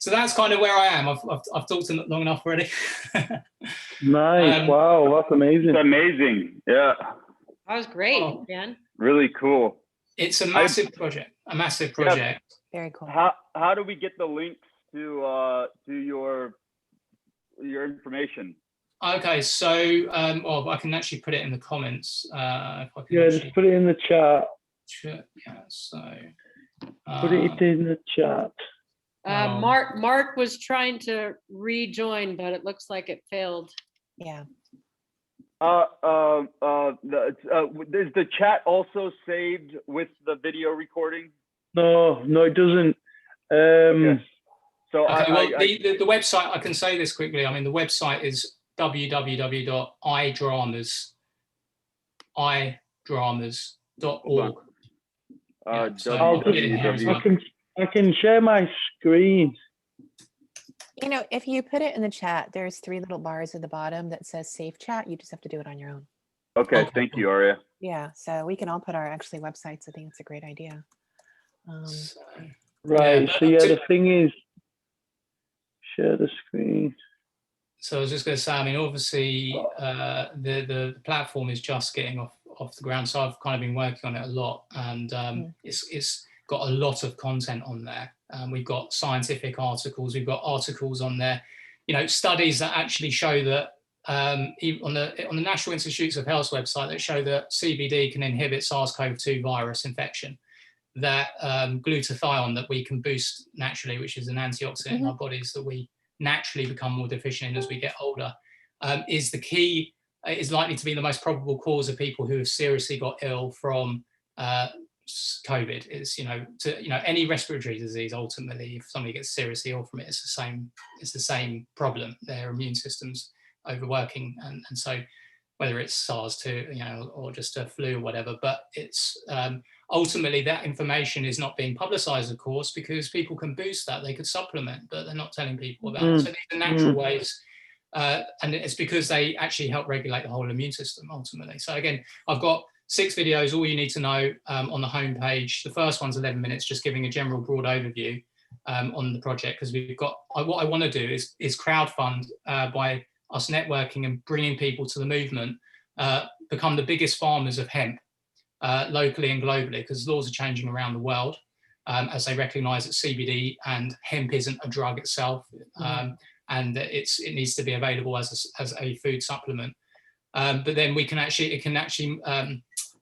that's kind of where I am. I've talked long enough already. Nice. Wow, that's amazing. It's amazing. Yeah. That was great, Dan. Really cool. It's a massive project. Yeah. Very cool. How do we get the links to your information? Okay, so I can actually put it in the comments. If I can just put it in the chat. Sure. Yeah. So put it in the chat. Mark was trying to rejoin, but it looks like it failed. Yeah. Is the chat also saved with the video recording? No, it doesn't. Yes. So okay, the website, I can say this quickly. I mean, the website is www.idramas.org. I can share my screen. If you put it in the chat, there's 3 little bars at the bottom that says safe chat. You just have to do it on your own. Okay, thank you, Aria. Yeah, so we can all put our websites. I think it's a great idea. Right, so the thing is, share the screen. So I was just going to say, I mean, obviously the platform is just getting off the ground. So I've kind of been working on it a lot, and it's got a lot of content on there. We've got scientific articles, we've got articles on there, studies that actually show that on the National Institutes of Health's website that show that CBD can inhibit SARS-CoV-2 virus infection, that glutathione that we can boost naturally, which is an antioxidant in our bodies that we naturally become more deficient in as we get older, is the key, is likely to be the most probable cause of people who have seriously got ill from COVID. Is any respiratory disease, ultimately if somebody gets seriously ill from it, it's the same problem. Their immune system's overworking, and so whether it's SARS-2 or just a flu or whatever, but it's ultimately that information is not being publicized, of course, because people can boost that, they could supplement, but they're not telling people about it. So these are natural ways, and it's because they actually help regulate the whole immune system ultimately. So again, I've got 6 videos, all you need to know, on the homepage. The first one's 11 minutes, just giving a general broad overview on the project, because we've got, what I want to do is crowdfund by us networking and bringing people to the movement, become the biggest farmers of hemp locally and globally, because laws are changing around the world as they recognize that CBD and hemp isn't a drug itself, and that it needs to be available as a food supplement. But then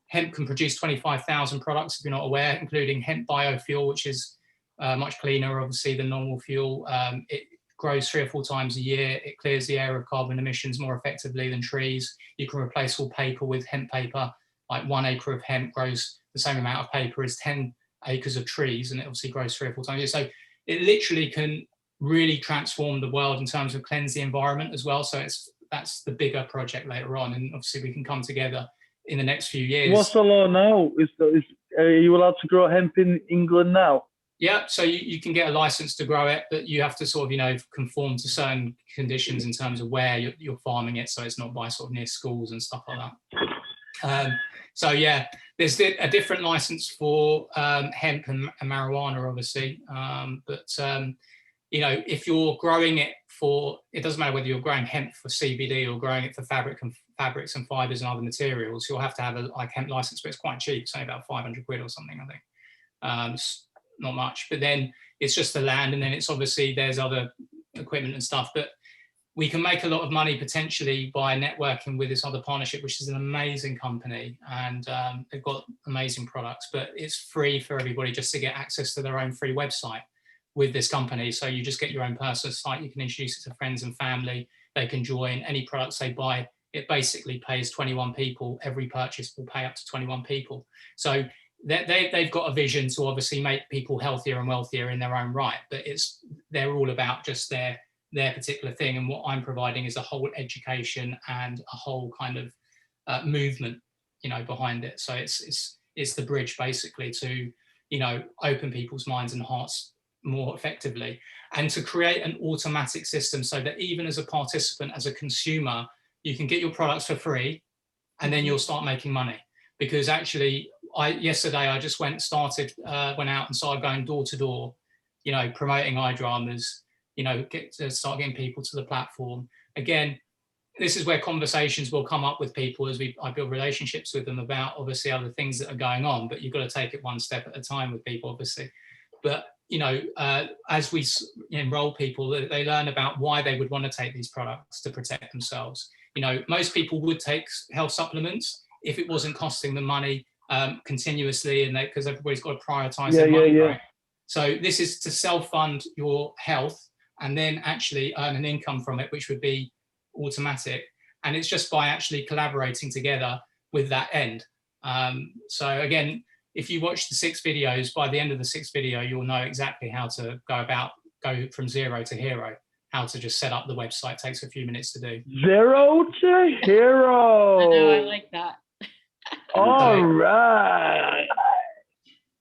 hemp can produce 25,000 products, if you're not aware, including hemp biofuel, which is much cleaner, obviously, than normal fuel. It grows 3 or 4 times a year. It clears the air of carbon emissions more effectively than trees. You can replace all paper with hemp paper. Like 1 acre of hemp grows the same amount of paper as 10 acres of trees, and it obviously grows 3 or 4 times a year. So it literally can really transform the world in terms of cleanse the environment as well. So that's the bigger project later on, and obviously we can come together in the next few years. What's the law now? Are you allowed to grow hemp in England now? Yeah, so you can get a license to grow it, but you have to sort of, conform to certain conditions in terms of where you're farming it, so it's not by sort of near schools and stuff like that. So yeah, there's a different license for hemp and marijuana, obviously, but if you're growing it it doesn't matter whether you're growing hemp for CBD or growing it for fabrics and fibers and other materials, you'll have to have a hemp license, but it's quite cheap, say about 500 quid or something, I think. It's not much, but then it's just the land, and then it's obviously there's other equipment and stuff, but we can make a lot of money potentially by networking with this other partnership, which is an amazing company, and they've got amazing products, but it's free for everybody just to get access to their own free website. with this company. So you just get your own personal site. You can introduce it to friends and family. They can join. Any products they buy, it basically pays 21 people. Every purchase will pay up to 21 people. So they've got a vision to obviously make people healthier and wealthier in their own right, but they're all about just their particular thing. And what I'm providing is a whole education and a whole kind of movement, behind it. So it's the bridge basically to, open people's minds and hearts more effectively, and to create an automatic system so that even as a participant, as a consumer, you can get your products for free, and then you'll start making money. Because actually, yesterday I just went out and started going door to door, promoting iDramas, start getting people to the platform. Again, this is where conversations will come up with people as I build relationships with them about obviously other things that are going on, but you've got to take it one step at a time with people, obviously. But, as we enroll people, they learn about why they would want to take these products to protect themselves. Most people would take health supplements if it wasn't costing them money continuously, and because everybody's got to prioritize their money, right? So this is to self-fund your health and then actually earn an income from it, which would be automatic. And it's just by actually collaborating together with that end. So again, if you watch the 6 videos, by the end of the 6th video, you'll know exactly how to go from zero to hero, how to just set up the website. It takes a few minutes to do. Zero to hero. I know, I like that. All right.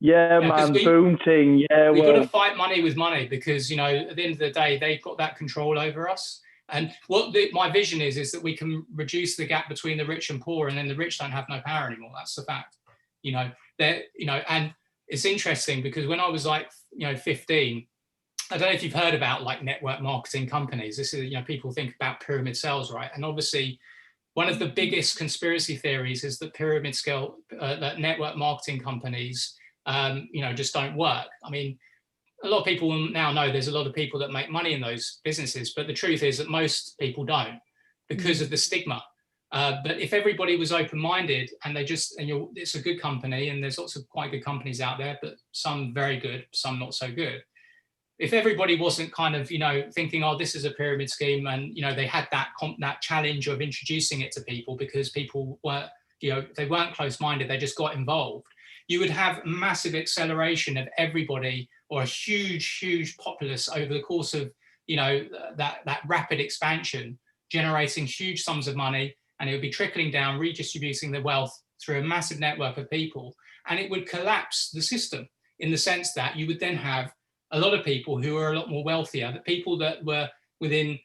Yeah, man, boom ting. Yeah, we've got to fight money with money, because, at the end of the day, they've got that control over us. And what my vision is that we can reduce the gap between the rich and poor, and then the rich don't have no power anymore. That's the fact. And it's interesting because when I was 15, I don't know if you've heard about network marketing companies. This is, people think about pyramid sales, right? And obviously, one of the biggest conspiracy theories is that that network marketing companies, just don't work. I mean, a lot of people now know there's a lot of people that make money in those businesses, but the truth is that most people don't, because of the stigma. But if everybody was open-minded and it's a good company, and there's lots of quite good companies out there, but some very good, some not so good. If everybody wasn't kind of, thinking, oh, this is a pyramid scheme, and, they had that challenge of introducing it to people because people were, they weren't close-minded, they just got involved, you would have massive acceleration of everybody, or a huge populace over the course of, that rapid expansion, generating huge sums of money, and it would be trickling down, redistributing the wealth through a massive network of people. And it would collapse the system in the sense that you would then have a lot of people who are a lot more wealthier, the people that were within,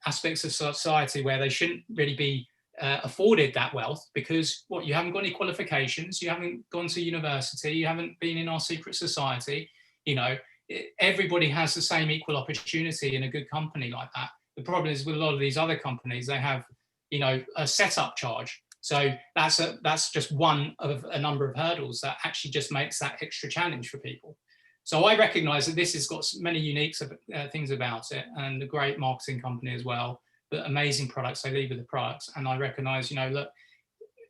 aspects of society where they shouldn't really be afforded that wealth, because you haven't got any qualifications, you haven't gone to university, you haven't been in our secret society. Everybody has the same equal opportunity in a good company like that. The problem is with a lot of these other companies, they have, a setup charge. So that's just one of a number of hurdles that actually just makes that extra challenge for people. So I recognize that this has got many unique things about it, and a great marketing company as well, but amazing products. They lead with the products. And I recognize, look,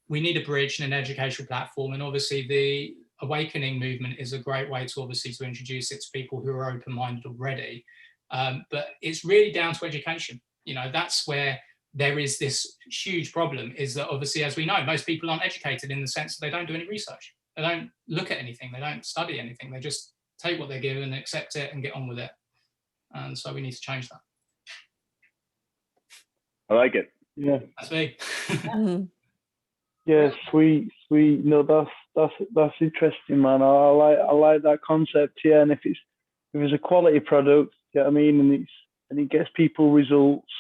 we need a bridge and an educational platform. And obviously the awakening movement is a great way to introduce it to people who are open-minded already. But it's really down to education. That's where there is this huge problem, is that obviously, as we know, most people aren't educated in the sense that they don't do any research. They don't look at anything. They don't study anything. They just take what they're given and accept it and get on with it. And so we need to change that. I like it. Yeah. That's me. Yeah, sweet. No, that's interesting, man. I like that concept. Yeah, and if it's a quality product, you know what I mean, and it gets people results,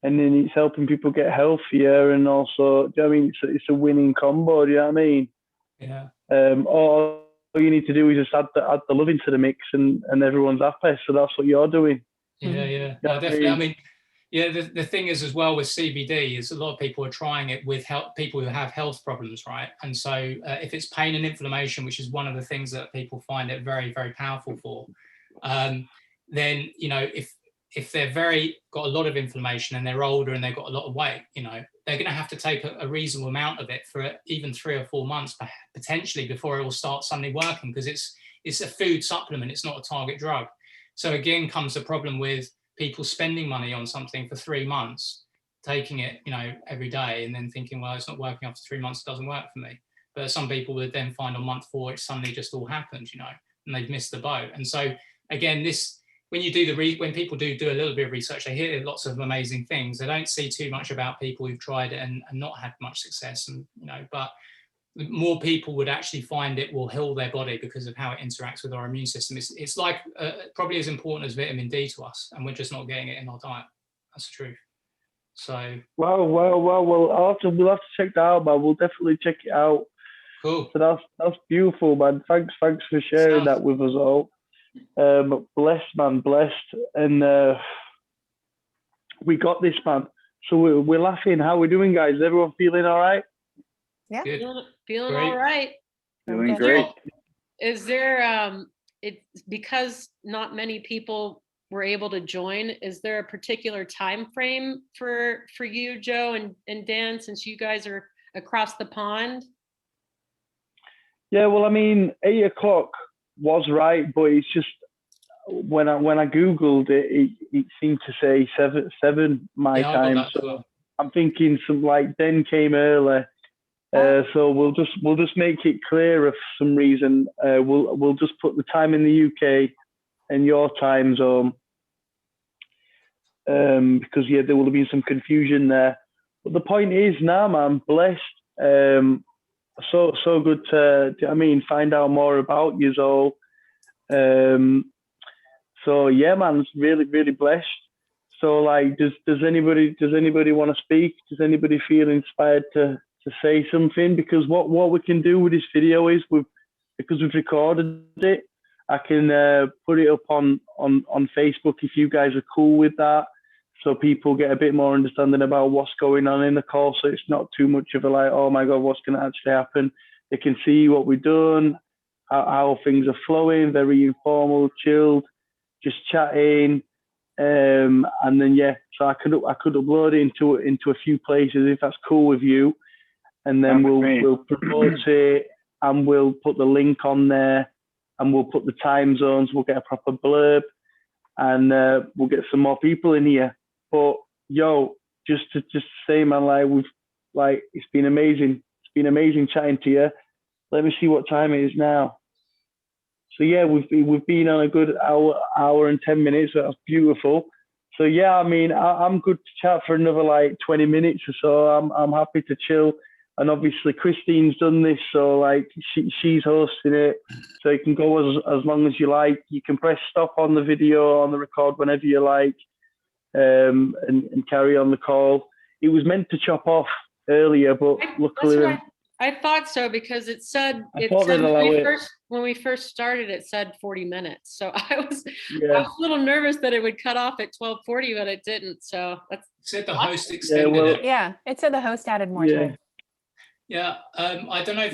and then it's helping people get healthier, and also, you know what I mean, it's a winning combo. You know what I mean? Yeah. All you need to do is just add the love into the mix, and everyone's happy. So that's what you're doing. Yeah. No, definitely. I mean, yeah, the thing is as well with CBD is a lot of people are trying it with people who have health problems, right? And so if it's pain and inflammation, which is one of the things that people find it very, very powerful for, then, if they're got a lot of inflammation and they're older and they've got a lot of weight, they're going to have to take a reasonable amount of it for even 3 or 4 months potentially before it will start suddenly working, because it's a food supplement, it's not a target drug. So again comes the problem with people spending money on something for 3 months, taking it, you know, every day, and then thinking, well, it's not working after 3 months, it doesn't work for me. But some people would then find on month 4, it suddenly just all happened, you know, and they've missed the boat. And so again, this, when you do when people do a little bit of research, they hear lots of amazing things. They don't see too much about people who've tried it and not had much success, and, you know, but more people would actually find it will heal their body because of how it interacts with our immune system. It's like probably as important as vitamin D to us, and we're just not getting it in our diet. That's the truth. So well, we'll have to check that out, man. We'll definitely check it out. cool. So that's beautiful, man. Thanks for sharing that with us all. Blessed, man, blessed, and we got this, man. So we're laughing. How we doing, guys? Everyone feeling all right? Yeah. Good. Feeling Great. all right. Doing great. Is there because not many people were able to join, is there a particular time frame for you, Joe and Dan, since you guys are across the pond? Yeah, well, I mean, 8 o'clock was right, but it's just when I googled it, it seemed to say seven my time. So I'm thinking then came early. So we'll just make it clear if for some reason we'll just put the time in the UK and your time zone, because there will have been some confusion there. But the point is now, man, blessed. So good to find out more about you all. So yeah, man, it's really, really blessed. So like, does anybody want to speak? Does anybody feel inspired to say something? Because what we can do with this video is because we've recorded it, I can put it up on Facebook if you guys are cool with that, so people get a bit more understanding about what's going on in the call. So it's not too much of a like, oh my God, what's going to actually happen? They can see what we've done, how things are flowing, very informal, chilled, just chatting. And then so I could upload it into a few places if that's cool with you, and then we'll promote it, and we'll put the link on there, and we'll put the time zones. We'll get a proper blurb, and we'll get some more people in here. But yo, just to say, man, it's been amazing. It's been amazing chatting to you. Let me see what time it is now. So yeah, we've been on a good hour and 10 minutes. So that's beautiful. So yeah, I mean, I'm good to chat for another like 20 minutes or so. I'm happy to chill. And obviously Christine's done this, so like she's hosting it. So you can go as long as you like. You can press stop on the video, on the record whenever you like, and carry on the call. It was meant to chop off earlier, but luckily I thought so, because it said when we first started, it said 40 minutes. So I was a little nervous that it would cut off at 12:40, but it didn't. So that's said the host extended it. Yeah, it said the host added more time. Yeah, I don't know if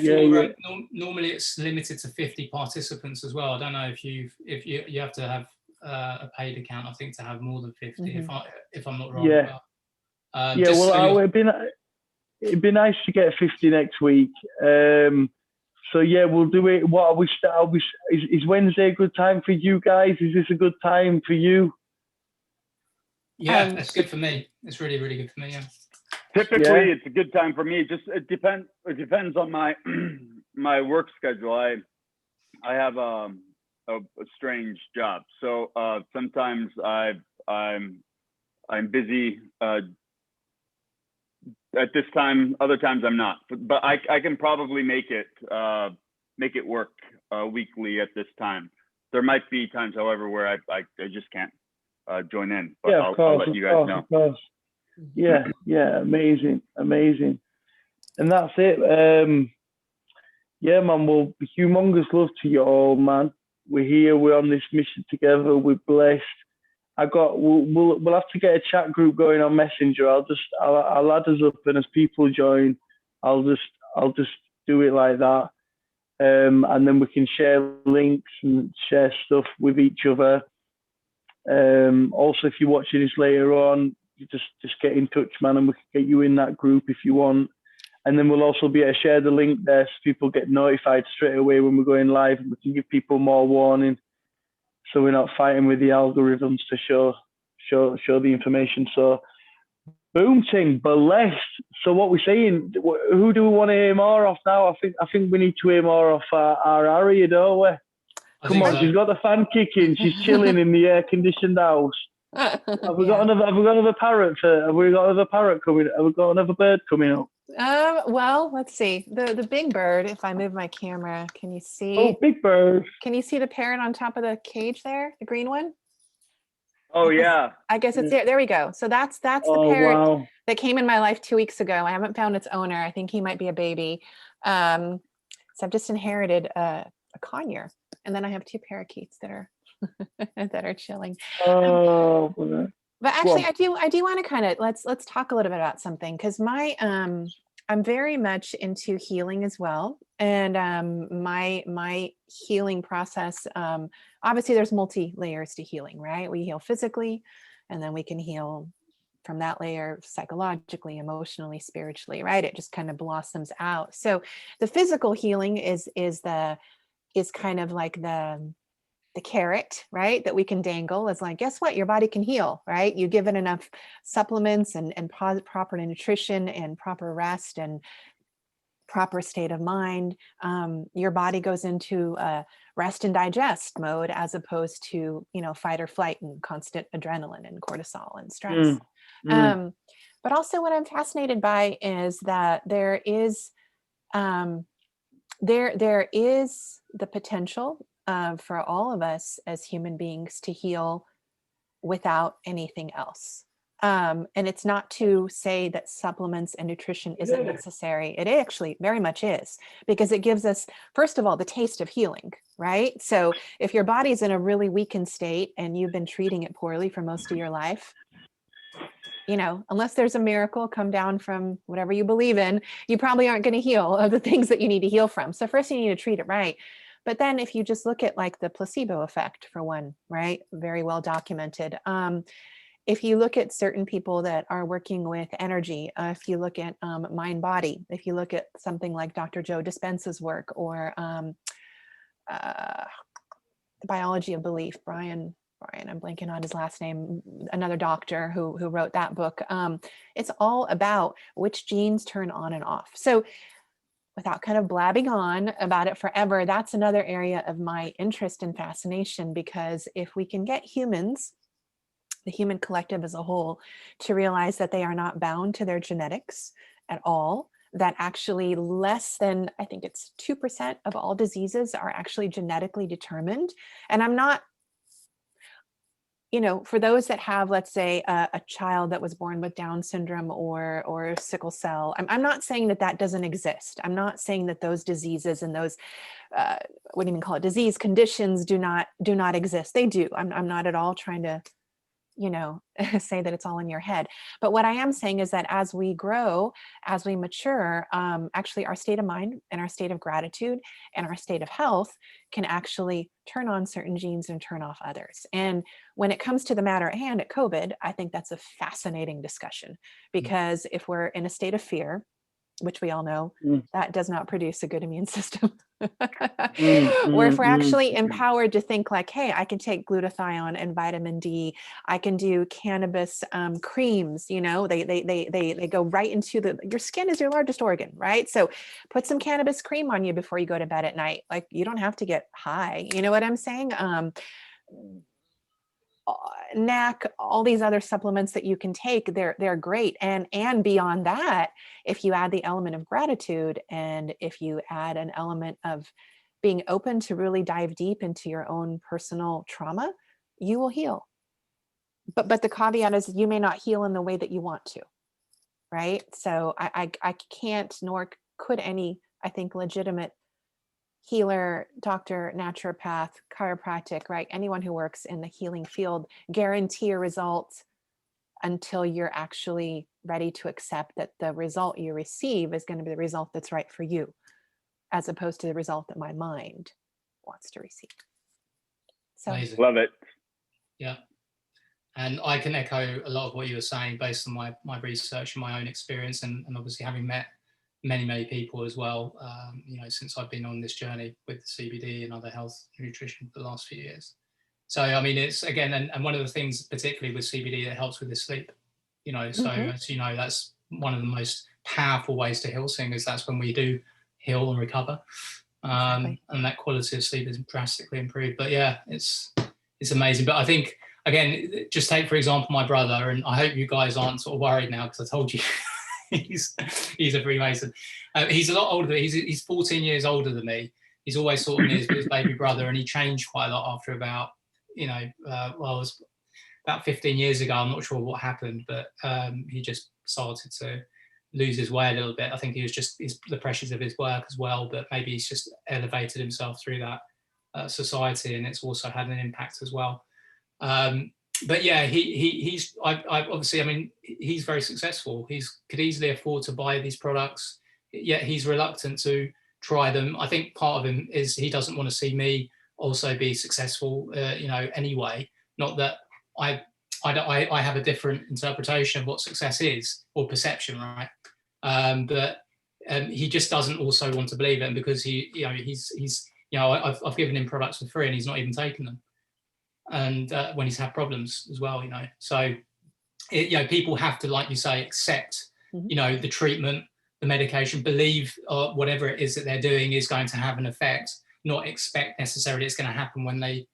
normally it's limited to 50 participants as well. I don't know if you have to have a paid account, I think, to have more than 50. Mm-hmm. if I'm not wrong. Yeah. But, it'd be nice to get 50 next week. So yeah, we'll do it. Is Wednesday a good time for you guys? Is this a good time for you? Yeah, it's good for me. It's really, really good for me. Yeah. Typically, it's a good time for me. It depends on my my work schedule. I have a strange job, so sometimes I'm busy at this time. Other times I'm not. But I can probably make it work weekly at this time. There might be times, however, where I just can't join in. But I'll let you guys know. Of course. Yeah, amazing. And that's it. Yeah, man, well, humongous love to you all, man. We're here, we're on this mission together, we're blessed. We'll have to get a chat group going on Messenger. I'll add us up, and as people join, I'll just do it like that. And then we can share links and share stuff with each other. Also, if you're watching this later on, you just get in touch, man, and we can get you in that group if you want. And then we'll also be able to share the link there so people get notified straight away when we're going live, and we can give people more warning so we're not fighting with the algorithms to show the information. So boom ting, blessed. So what we're saying, who do we want to hear more off now? I think we need to hear more off our Aria, don't we? Come on, she's got the fan kicking. She's chilling in the air-conditioned house. Have we got another parrot coming? Have we got another bird coming up? Well, let's see. The big bird, if I move my camera, can you see? Oh, big bird. Can you see the parrot on top of the cage there? The green one? Oh, yeah. I guess it's there. There we go. So that's the parrot that came in my life 2 weeks ago. I haven't found its owner. I think he might be a baby. So I've just inherited a conure. And then I have 2 parakeets that are that are chilling. Oh, but actually, I do want to kind of let's talk a little bit about something, because I'm very much into healing as well, and my healing process. Obviously, there's multi layers to healing, right? We heal physically, and then we can heal from that layer psychologically, emotionally, spiritually, right? It just kind of blossoms out. So the physical healing is kind of like the carrot, right? That we can dangle as like, guess what? Your body can heal, right? You give it enough supplements and proper nutrition and proper rest and proper state of mind. Your body goes into rest and digest mode, as opposed to, fight or flight and constant adrenaline and cortisol and stress. But also what I'm fascinated by is that there is the potential for all of us as human beings to heal without anything else. And it's not to say that supplements and nutrition isn't necessary. It actually very much is, because it gives us, first of all, the taste of healing, right? So if your body's in a really weakened state and you've been treating it poorly for most of your life, unless there's a miracle come down from whatever you believe in, you probably aren't going to heal of the things that you need to heal from. So first you need to treat it right. But then if you just look at like the placebo effect, for one, right? Very well documented. If you look at certain people that are working with energy, if you look at mind body, if you look at something like Dr. Joe Dispenza's work, or the biology of belief, Brian, I'm blanking on his last name, another doctor who wrote that book. It's all about which genes turn on and off. So without kind of blabbing on about it forever, that's another area of my interest and fascination, because if we can get humans, the human collective as a whole, to realize that they are not bound to their genetics at all, that actually less than, I think it's 2% of all diseases are actually genetically determined. And I'm not, for those that have, let's say, a child that was born with Down syndrome or sickle cell, I'm not saying that doesn't exist. I'm not saying that those diseases and those, what do you even call it, disease conditions do not exist. They do. I'm not at all trying to, say that it's all in your head. But what I am saying is that as we grow, as we mature, actually our state of mind and our state of gratitude and our state of health can actually turn on certain genes and turn off others. And when it comes to the matter at hand at COVID, I think that's a fascinating discussion, because if we're in a state of fear, which we all know, that does not produce a good immune system. Or if we're actually empowered to think like, hey, I can take glutathione and vitamin D, I can do cannabis creams, they go right into your skin is your largest organ, right? So put some cannabis cream on you before you go to bed at night. Like, you don't have to get high. You know what I'm saying? NAC, all these other supplements that you can take, they're great. And beyond that, if you add the element of gratitude, and if you add an element of being open to really dive deep into your own personal trauma, you will heal. But the caveat is you may not heal in the way that you want to, right? So I can't, nor could any, I think, legitimate healer, doctor, naturopath, chiropractic, right? Anyone who works in the healing field guarantee a result until you're actually ready to accept that the result you receive is going to be the result that's right for you, as opposed to the result that my mind wants to receive. So amazing. Love it. Yeah. And I can echo a lot of what you were saying based on my research and my own experience, and obviously having met many people as well, since I've been on this journey with CBD and other health nutrition for the last few years. So, I mean, it's again, and one of the things particularly with CBD that helps with the sleep, so as you know, that's one of the most powerful ways to heal things. That's when we do heal and recover. Exactly. And that quality of sleep is drastically improved. But yeah, it's amazing. But I think, again, just take, for example, my brother, and I hope you guys aren't sort of worried now because I told you he's a Freemason. He's a lot older. He's 14 years older than me. He's always sort of his baby brother, and he changed quite a lot after about, it was about 15 years ago. I'm not sure what happened, but he just started to lose his way a little bit. I think he was just the pressures of his work as well, but maybe he's just elevated himself through that society, and it's also had an impact as well. But yeah, he's obviously, I mean, he's very successful. He could easily afford to buy these products, yet he's reluctant to try them. I think part of him is he doesn't want to see me also be successful, anyway. Not that I have a different interpretation of what success is, or perception, right? But he just doesn't also want to believe it, and because I've given him products for free and he's not even taken them. And when he's had problems as well, so people have to, like you say, accept, the treatment, the medication, believe whatever it is that they're doing is going to have an effect, not expect necessarily it's going to happen when they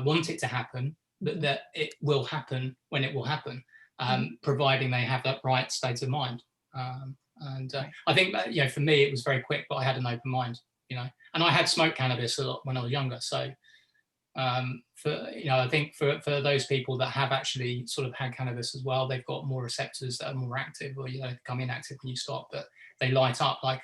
want it to happen, but that it will happen when it will happen, providing they have that right state of mind. And I think that, for me, it was very quick, but I had an open mind, and I had smoked cannabis a lot when I was younger. So, I think for those people that have actually sort of had cannabis as well, they've got more receptors that are more active, or, become inactive when you stop, but they light up like,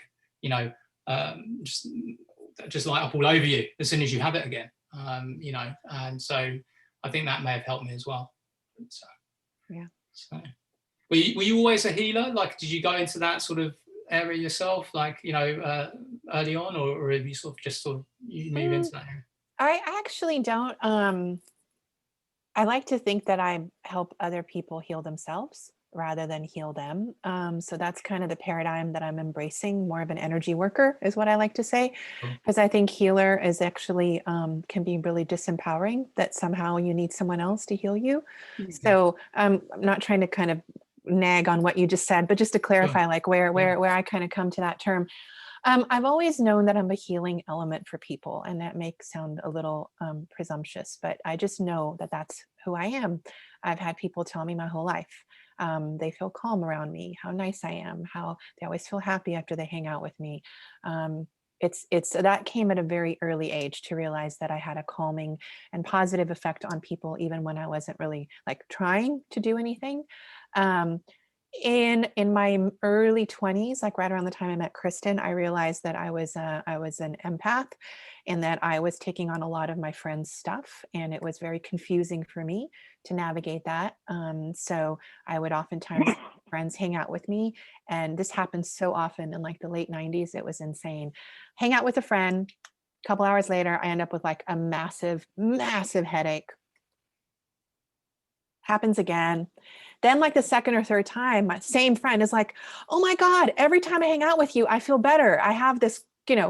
just light up all over you as soon as you have it again, and so I think that may have helped me as well. So, yeah. So, were you always a healer? Like, did you go into that sort of area yourself, like, early on, or have you sort of you move into that area? I actually don't. I like to think that I help other people heal themselves rather than heal them. So that's kind of the paradigm that I'm embracing. More of an energy worker is what I like to say, because I think healer is actually can be really disempowering, that somehow you need someone else to heal you. So I'm not trying to kind of nag on what you just said, but just to clarify, like where I kind of come to that term. I've always known that I'm a healing element for people, and that may sound a little presumptuous, but I just know that that's who I am. I've had people tell me my whole life. They feel calm around me, how nice I am, how they always feel happy after they hang out with me. It's that came at a very early age, to realize that I had a calming and positive effect on people, even when I wasn't really like trying to do anything. In my early 20s, like right around the time I met Kristen, I realized that I was an empath, and that I was taking on a lot of my friends' stuff, and it was very confusing for me to navigate that. So I would oftentimes have friends hang out with me, and this happened so often in like the late 90s, it was insane. Hang out with a friend, a couple hours later, I end up with like a massive headache. Happens again. Then like the second or third time, my same friend is like, oh my God, every time I hang out with you, I feel better. I have this,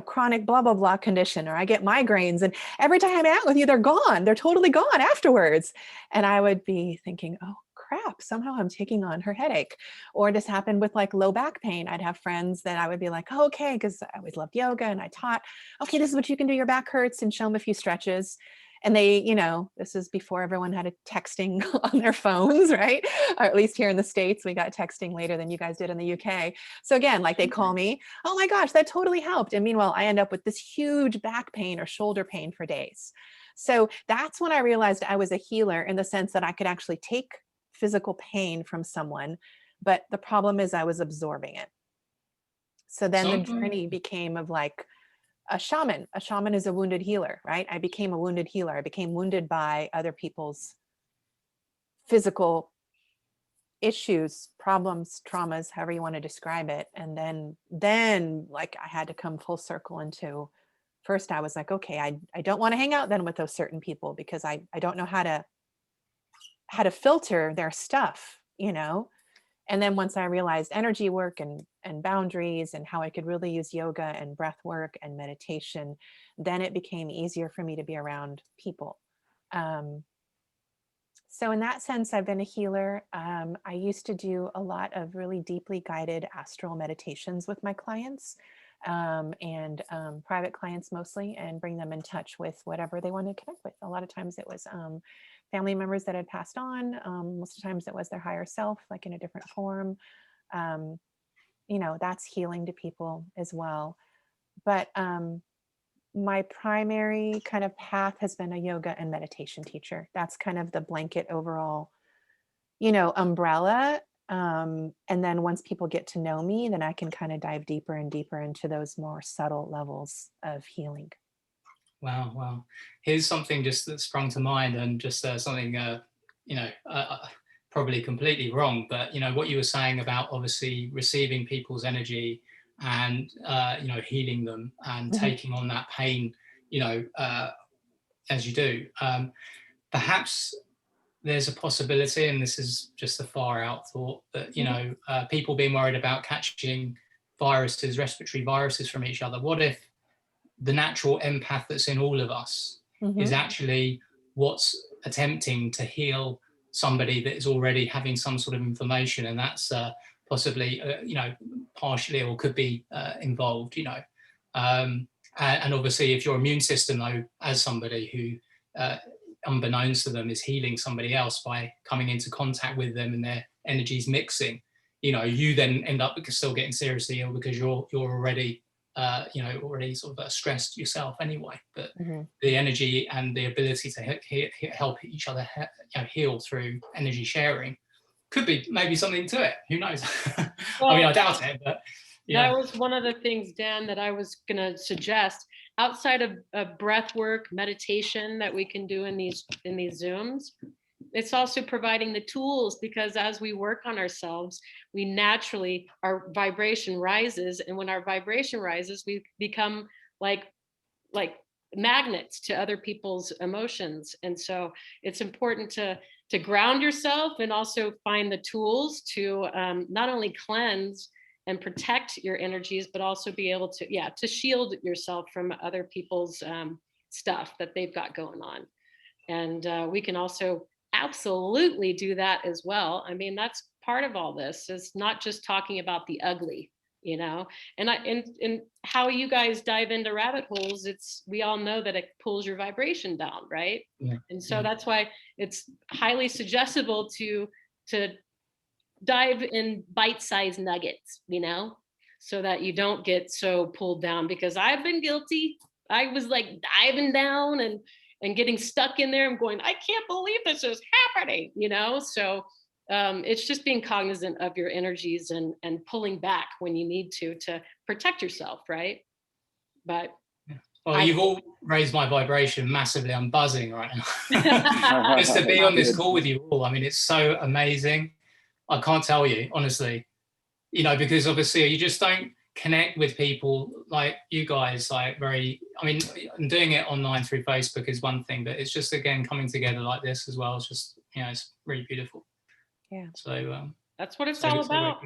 chronic blah, blah, blah condition, or I get migraines. And every time I hang out with you, they're gone. They're totally gone afterwards. And I would be thinking, oh crap, somehow I'm taking on her headache. Or this happened with like low back pain. I'd have friends that I would be like, oh, okay, because I always loved yoga and I taught, okay, this is what you can do. Your back hurts, and show them a few stretches. And they, this is before everyone had a texting on their phones, right? Or at least here in the States, we got texting later than you guys did in the UK. So again, like they call me, oh my gosh, that totally helped. And meanwhile, I end up with this huge back pain or shoulder pain for days. So that's when I realized I was a healer, in the sense that I could actually take physical pain from someone. But the problem is I was absorbing it. So then the journey became of like, a shaman. A shaman is a wounded healer, right? I became a wounded healer. I became wounded by other people's physical issues, problems, traumas, however you want to describe it. And then like I had to come full circle into, first I was like, okay, I don't want to hang out then with those certain people, because I don't know how to filter their stuff, And then once I realized energy work and boundaries and how I could really use yoga and breath work and meditation, then it became easier for me to be around people. So in that sense, I've been a healer. I used to do a lot of really deeply guided astral meditations with my clients and private clients mostly, and bring them in touch with whatever they want to connect with. A lot of times it was family members that had passed on. Most of the times it was their higher self, like in a different form. You know, that's healing to people as well. But my primary kind of path has been a yoga and meditation teacher. That's kind of the blanket overall, you know, umbrella. And then once people get to know me, then I can kind of dive deeper and deeper into those more subtle levels of healing. Wow, wow. Here's something just that sprung to mind, and just something, you know, probably completely wrong, but, you know, what you were saying about obviously receiving people's energy and, you know, healing them and taking on that pain, you know, as you do. Perhaps there's a possibility, and this is just a far out thought, that, you know, people being worried about catching viruses, respiratory viruses from each other. What if the natural empath that's in all of us is actually what's attempting to heal somebody that is already having some sort of inflammation, and that's possibly, you know, partially or could be involved, you know. And obviously, if your immune system, though, as somebody who, unbeknownst to them, is healing somebody else by coming into contact with them and their energies mixing, you know, you then end up still getting seriously ill because you're already you know, already sort of stressed yourself anyway. But the energy and the ability to help each other you know, heal through energy sharing could be maybe something to it. Who knows? Well, I mean, I doubt it, but yeah. That was one of the things, Dan, that I was going to suggest. Outside of breath work, meditation that we can do in these Zooms, it's also providing the tools, because as we work on ourselves, we naturally, our vibration rises. And when our vibration rises, we become like magnets to other people's emotions. And so it's important to ground yourself and also find the tools to not only cleanse and protect your energies, but also be able to, to shield yourself from other people's stuff that they've got going on. And we can also absolutely do that as well. I mean, that's part of all this, is not just talking about the ugly, you know, and how you guys dive into rabbit holes. We all know that it pulls your vibration down, right? Yeah. And so that's why it's highly suggestible to dive in bite-sized nuggets, you know, so that you don't get so pulled down, because I've been guilty. I was like diving down and getting stuck in there and going, I can't believe this is happening, you know? So it's just being cognizant of your energies and pulling back when you need to protect yourself, right? But well, you've all raised my vibration massively. I'm buzzing right now. Just to be on this call with you all, I mean, it's so amazing. I can't tell you, honestly, you know, because obviously you just don't connect with people like you guys, like I mean, doing it online through Facebook is one thing, but it's just, again, coming together like this as well. It's just, you know, it's really beautiful. Yeah. So that's what it's all about.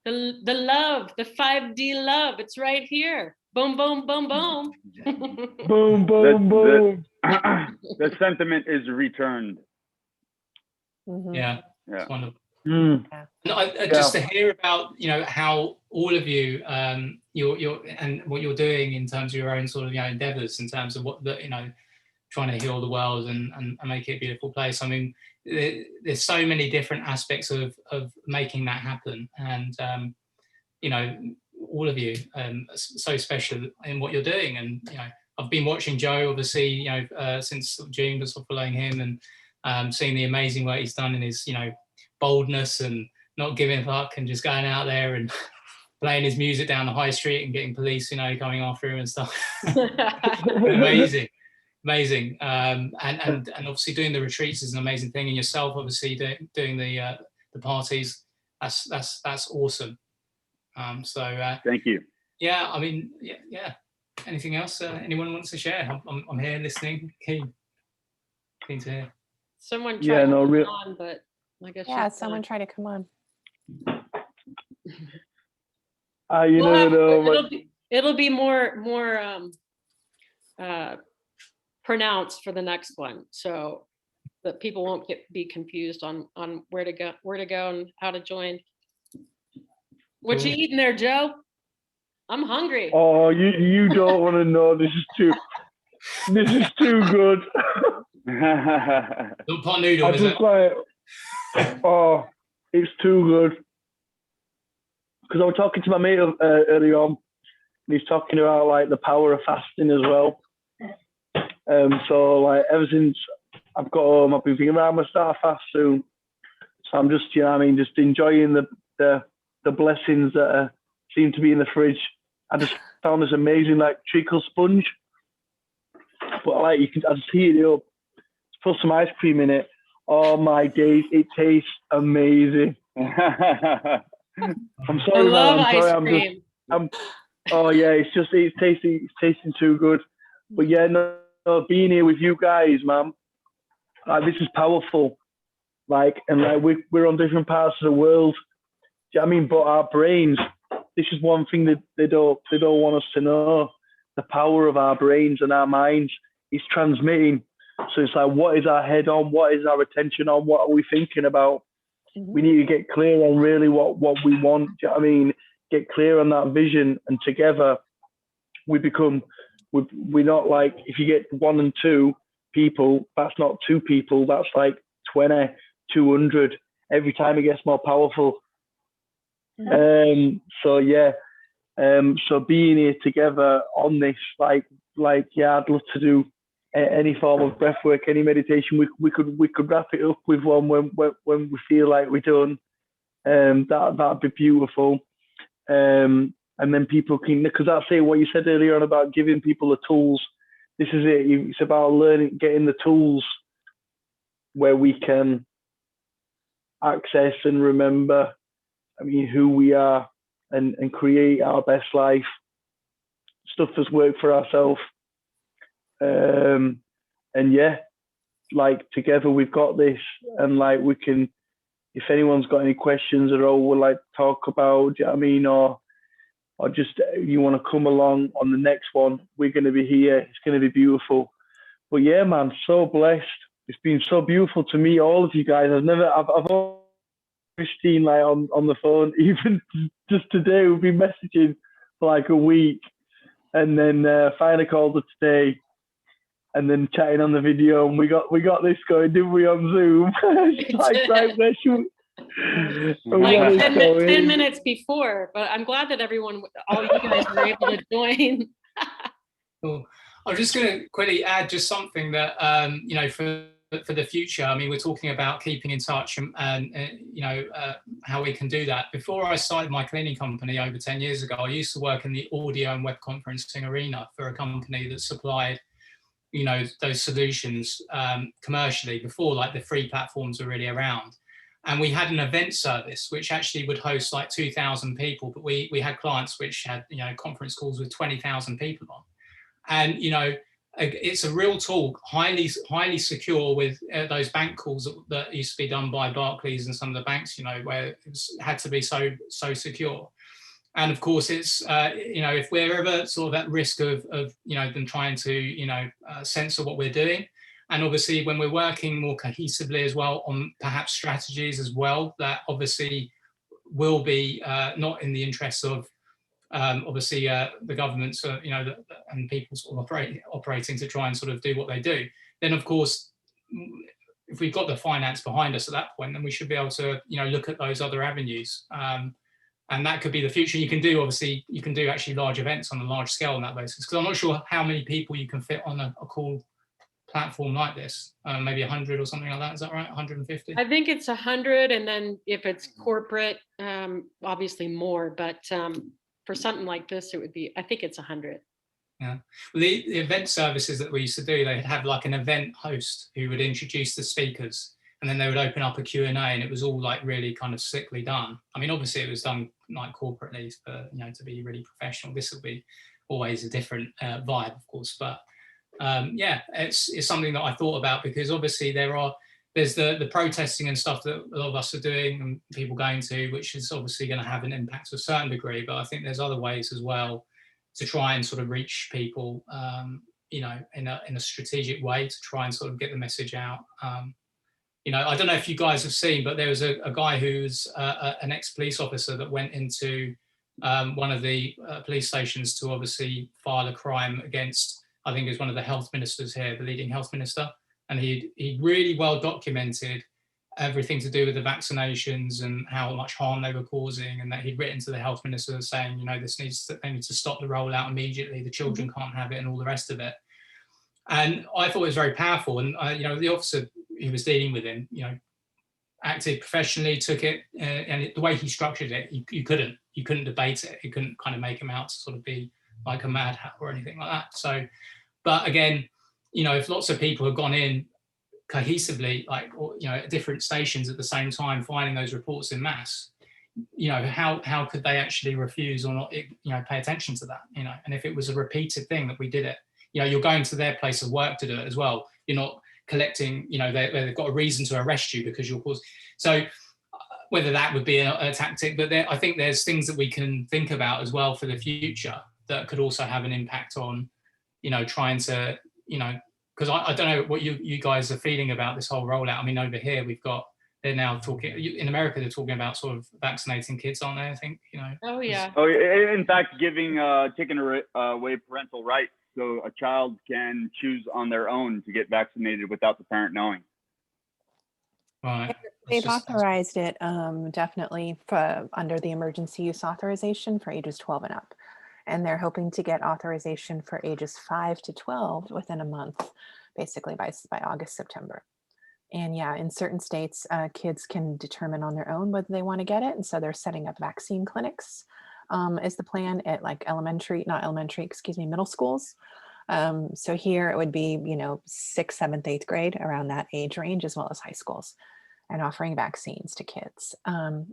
The love, the 5D love, it's right here. Boom, boom, boom, boom. Boom, boom, boom. The sentiment is returned. Yeah, it's wonderful. Just to hear about, you know, how all of you, you're and what you're doing in terms of your own sort of, you know, endeavors, in terms of what the, you know, trying to heal the world and make it a beautiful place. I mean, there's so many different aspects of making that happen, and you know, all of you so special in what you're doing. And you know, I've been watching Joe, obviously, you know, since June, just following him and seeing the amazing work he's done in his, you know, boldness and not giving a fuck and just going out there and playing his music down the high street and getting police, you know, coming after him and stuff. amazing. And obviously doing the retreats is an amazing thing, and yourself obviously doing the parties, that's awesome. So thank you. Yeah, I mean, yeah. Anything else anyone wants to share? I'm here listening, keen to hear. Someone tried to come on, but I guess someone tried to come on. You We'll never have, know. it'll be more pronounced for the next one, so that people won't be confused on where to go and how to join. What you Cool. eating there, Joe? I'm hungry. Oh, you don't want to know. This is too good. Little pot noodle, I is just it? like, oh, it's too good. Because I was talking to my mate earlier on, and he's talking about like the power of fasting as well. So like ever since I've got home, I've been thinking, right, I'm gonna start a fast soon. So I'm just, just enjoying the blessings that seem to be in the fridge. I just found this amazing like treacle sponge, but like I just heat it up, put some ice cream in it. Oh my days, it tastes amazing. I'm sorry, I love man. I'm ice sorry. cream. Oh yeah, it's tasting too good. But yeah, no, being here with you guys, man, like this is powerful. Like, and like we're on different parts of the world. Do you know what I mean? But our brains, this is one thing that they don't want us to know. The power of our brains and our minds is transmitting. So it's like, what is our head on? What is our attention on? What are we thinking about? We need to get clear on really what we want. Do you know what I mean? Get clear on that vision, and together we're not like, if you get 1 and 2 people, that's not 2 people, that's like 20, 200. Every time it gets more powerful. So yeah, so being here together on this, like yeah, I'd love to do any form of breath work, any meditation. We could wrap it up with one when we feel like we're done. That'd be beautiful. And then people can, because that's it, what you said earlier on about giving people the tools. This is it. It's about learning, getting the tools where we can access and remember, who we are, and create our best life. Stuff that's worked for ourselves. And yeah, like together we've got this, and like we can, if anyone's got any questions at all, would like to talk about, do you know what I mean, or just you want to come along on the next one, we're going to be here. It's going to be beautiful. But yeah, man, so blessed. It's been so beautiful to meet all of you guys. I've always Christine like on the phone, even just today. We've been messaging for like a week, and then finally called her today, and then chatting on the video, and we got this going, didn't we, on Zoom? It's like, right, where should we? Like 10 minutes before, but I'm glad that all you guys were able to join. Cool. I'm just going to quickly add just something that, for the future. We're talking about keeping in touch and how we can do that. Before I started my cleaning company over 10 years ago, I used to work in the audio and web conferencing arena for a company that supplied those solutions commercially before like the free platforms were really around. And we had an event service which actually would host like 2,000 people, but we had clients which had conference calls with 20,000 people on. And it's a real tool, highly secure, with those bank calls that used to be done by Barclays and some of the banks, where it had to be so secure. And of course, it's if we're ever sort of at risk of them trying to censor what we're doing, and obviously when we're working more cohesively as well on perhaps strategies as well, that obviously will be not in the interests of the governments, and people sort of operating to try and sort of do what they do. Then of course, if we've got the finance behind us at that point, then we should be able to look at those other avenues. And that could be the future. You can do actually large events on a large scale on that basis, because I'm not sure how many people you can fit on a call platform like this. Maybe 100 or something like that. Is that right? 150? I think it's 100, and then if it's corporate, obviously more. But for something like this, it would be, I think it's 100. Yeah. Well, the event services that we used to do, they'd have like an event host who would introduce the speakers, and then they would open up a Q&A, and it was all like really kind of slickly done. Obviously it was done like corporately for, to be really professional. This will be always a different vibe, of course. But yeah, it's something that I thought about, because obviously there are there's the protesting and stuff that a lot of us are doing and people going to, which is obviously going to have an impact to a certain degree. But I think there's other ways as well to try and sort of reach people, you know, in a strategic way to try and sort of get the message out. You know, I don't know if you guys have seen, but there was a guy who's an ex-police officer that went into one of the police stations to obviously file a crime against, I think it was one of the health ministers here, the leading health minister. And he really well documented everything to do with the vaccinations and how much harm they were causing, and that he'd written to the health minister saying, you know, they need to stop the rollout immediately, the children can't have it, and all the rest of it. And I thought it was very powerful. And you know, the officer who was dealing with him, you know, acted professionally, took it, and the way he structured it, you couldn't debate it. You couldn't kind of make him out to sort of be like a mad hat or anything like that. So, but again, you know, if lots of people have gone in cohesively, like, or, you know, at different stations at the same time, finding those reports in mass, you know, how could they actually refuse or not, you know, pay attention to that, you know? And if it was a repeated thing that we did it, you know, you're going to their place of work to do it as well. You're not collecting, you know, they've got a reason to arrest you because you're causing. So whether that would be a tactic, but I think there's things that we can think about as well for the future that could also have an impact on, you know, trying to, you know, because I don't know what you guys are feeling about this whole rollout. I mean, over here they're now talking, in America, they're talking about sort of vaccinating kids, aren't they? I think, you know. Oh yeah. Oh, in fact, taking away parental rights, so a child can choose on their own to get vaccinated without the parent knowing. Right. They've authorized it definitely under the emergency use authorization for ages 12 and up. And they're hoping to get authorization for ages 5 to 12 within a month, basically by August, September. And yeah, in certain states, kids can determine on their own whether they want to get it. And so they're setting up vaccine clinics is the plan at like middle schools. So here it would be, you know, 6th, 7th, 8th grade, around that age range, as well as high schools, and offering vaccines to kids.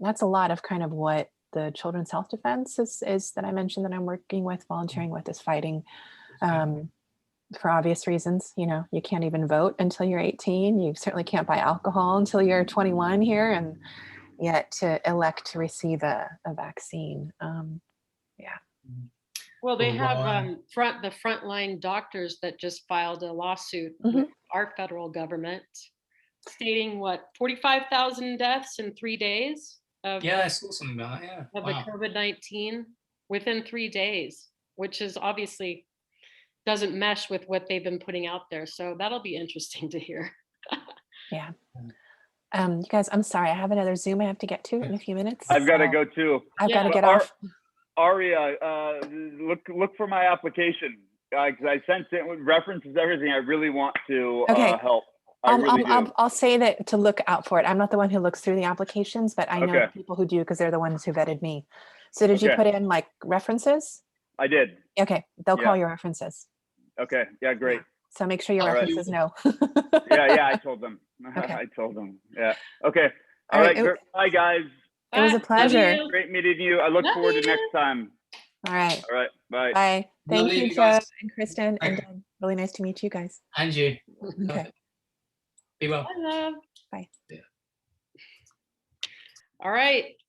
That's a lot of kind of what the Children's Health Defense is that I mentioned that I'm working with, volunteering with, is fighting for obvious reasons. You know, you can't even vote until you're 18. You certainly can't buy alcohol until you're 21 here, and yet to elect to receive a vaccine. Yeah. Well, they have the frontline doctors that just filed a lawsuit with our federal government stating 45,000 deaths in 3 days of, I saw something about that, yeah. of the COVID-19 within 3 days, which is obviously doesn't mesh with what they've been putting out there. So that'll be interesting to hear. Yeah. You guys, I'm sorry, I have another Zoom I have to get to in a few minutes. I've got to go too. I've got to get off. Aria, look for my application, because I sent it with references, everything. I really want to help. I'll say that to look out for it. I'm not the one who looks through the applications, but I know people who do, because they're the ones who vetted me. So did you put in like references? I did. Okay, they'll call your references. Okay, yeah, great. Yeah. So make sure your references know. yeah, I told them. Okay. I told them. Yeah. Okay. All right. Bye, guys. It was a pleasure. Great meeting you. I look forward to next time. All right. All right. Bye. Bye. Thank Lovely, you, you Joe guys. and Kristen. And really nice to meet you guys. And you. Okay. Be well. Bye, love. Bye. Yeah. All right.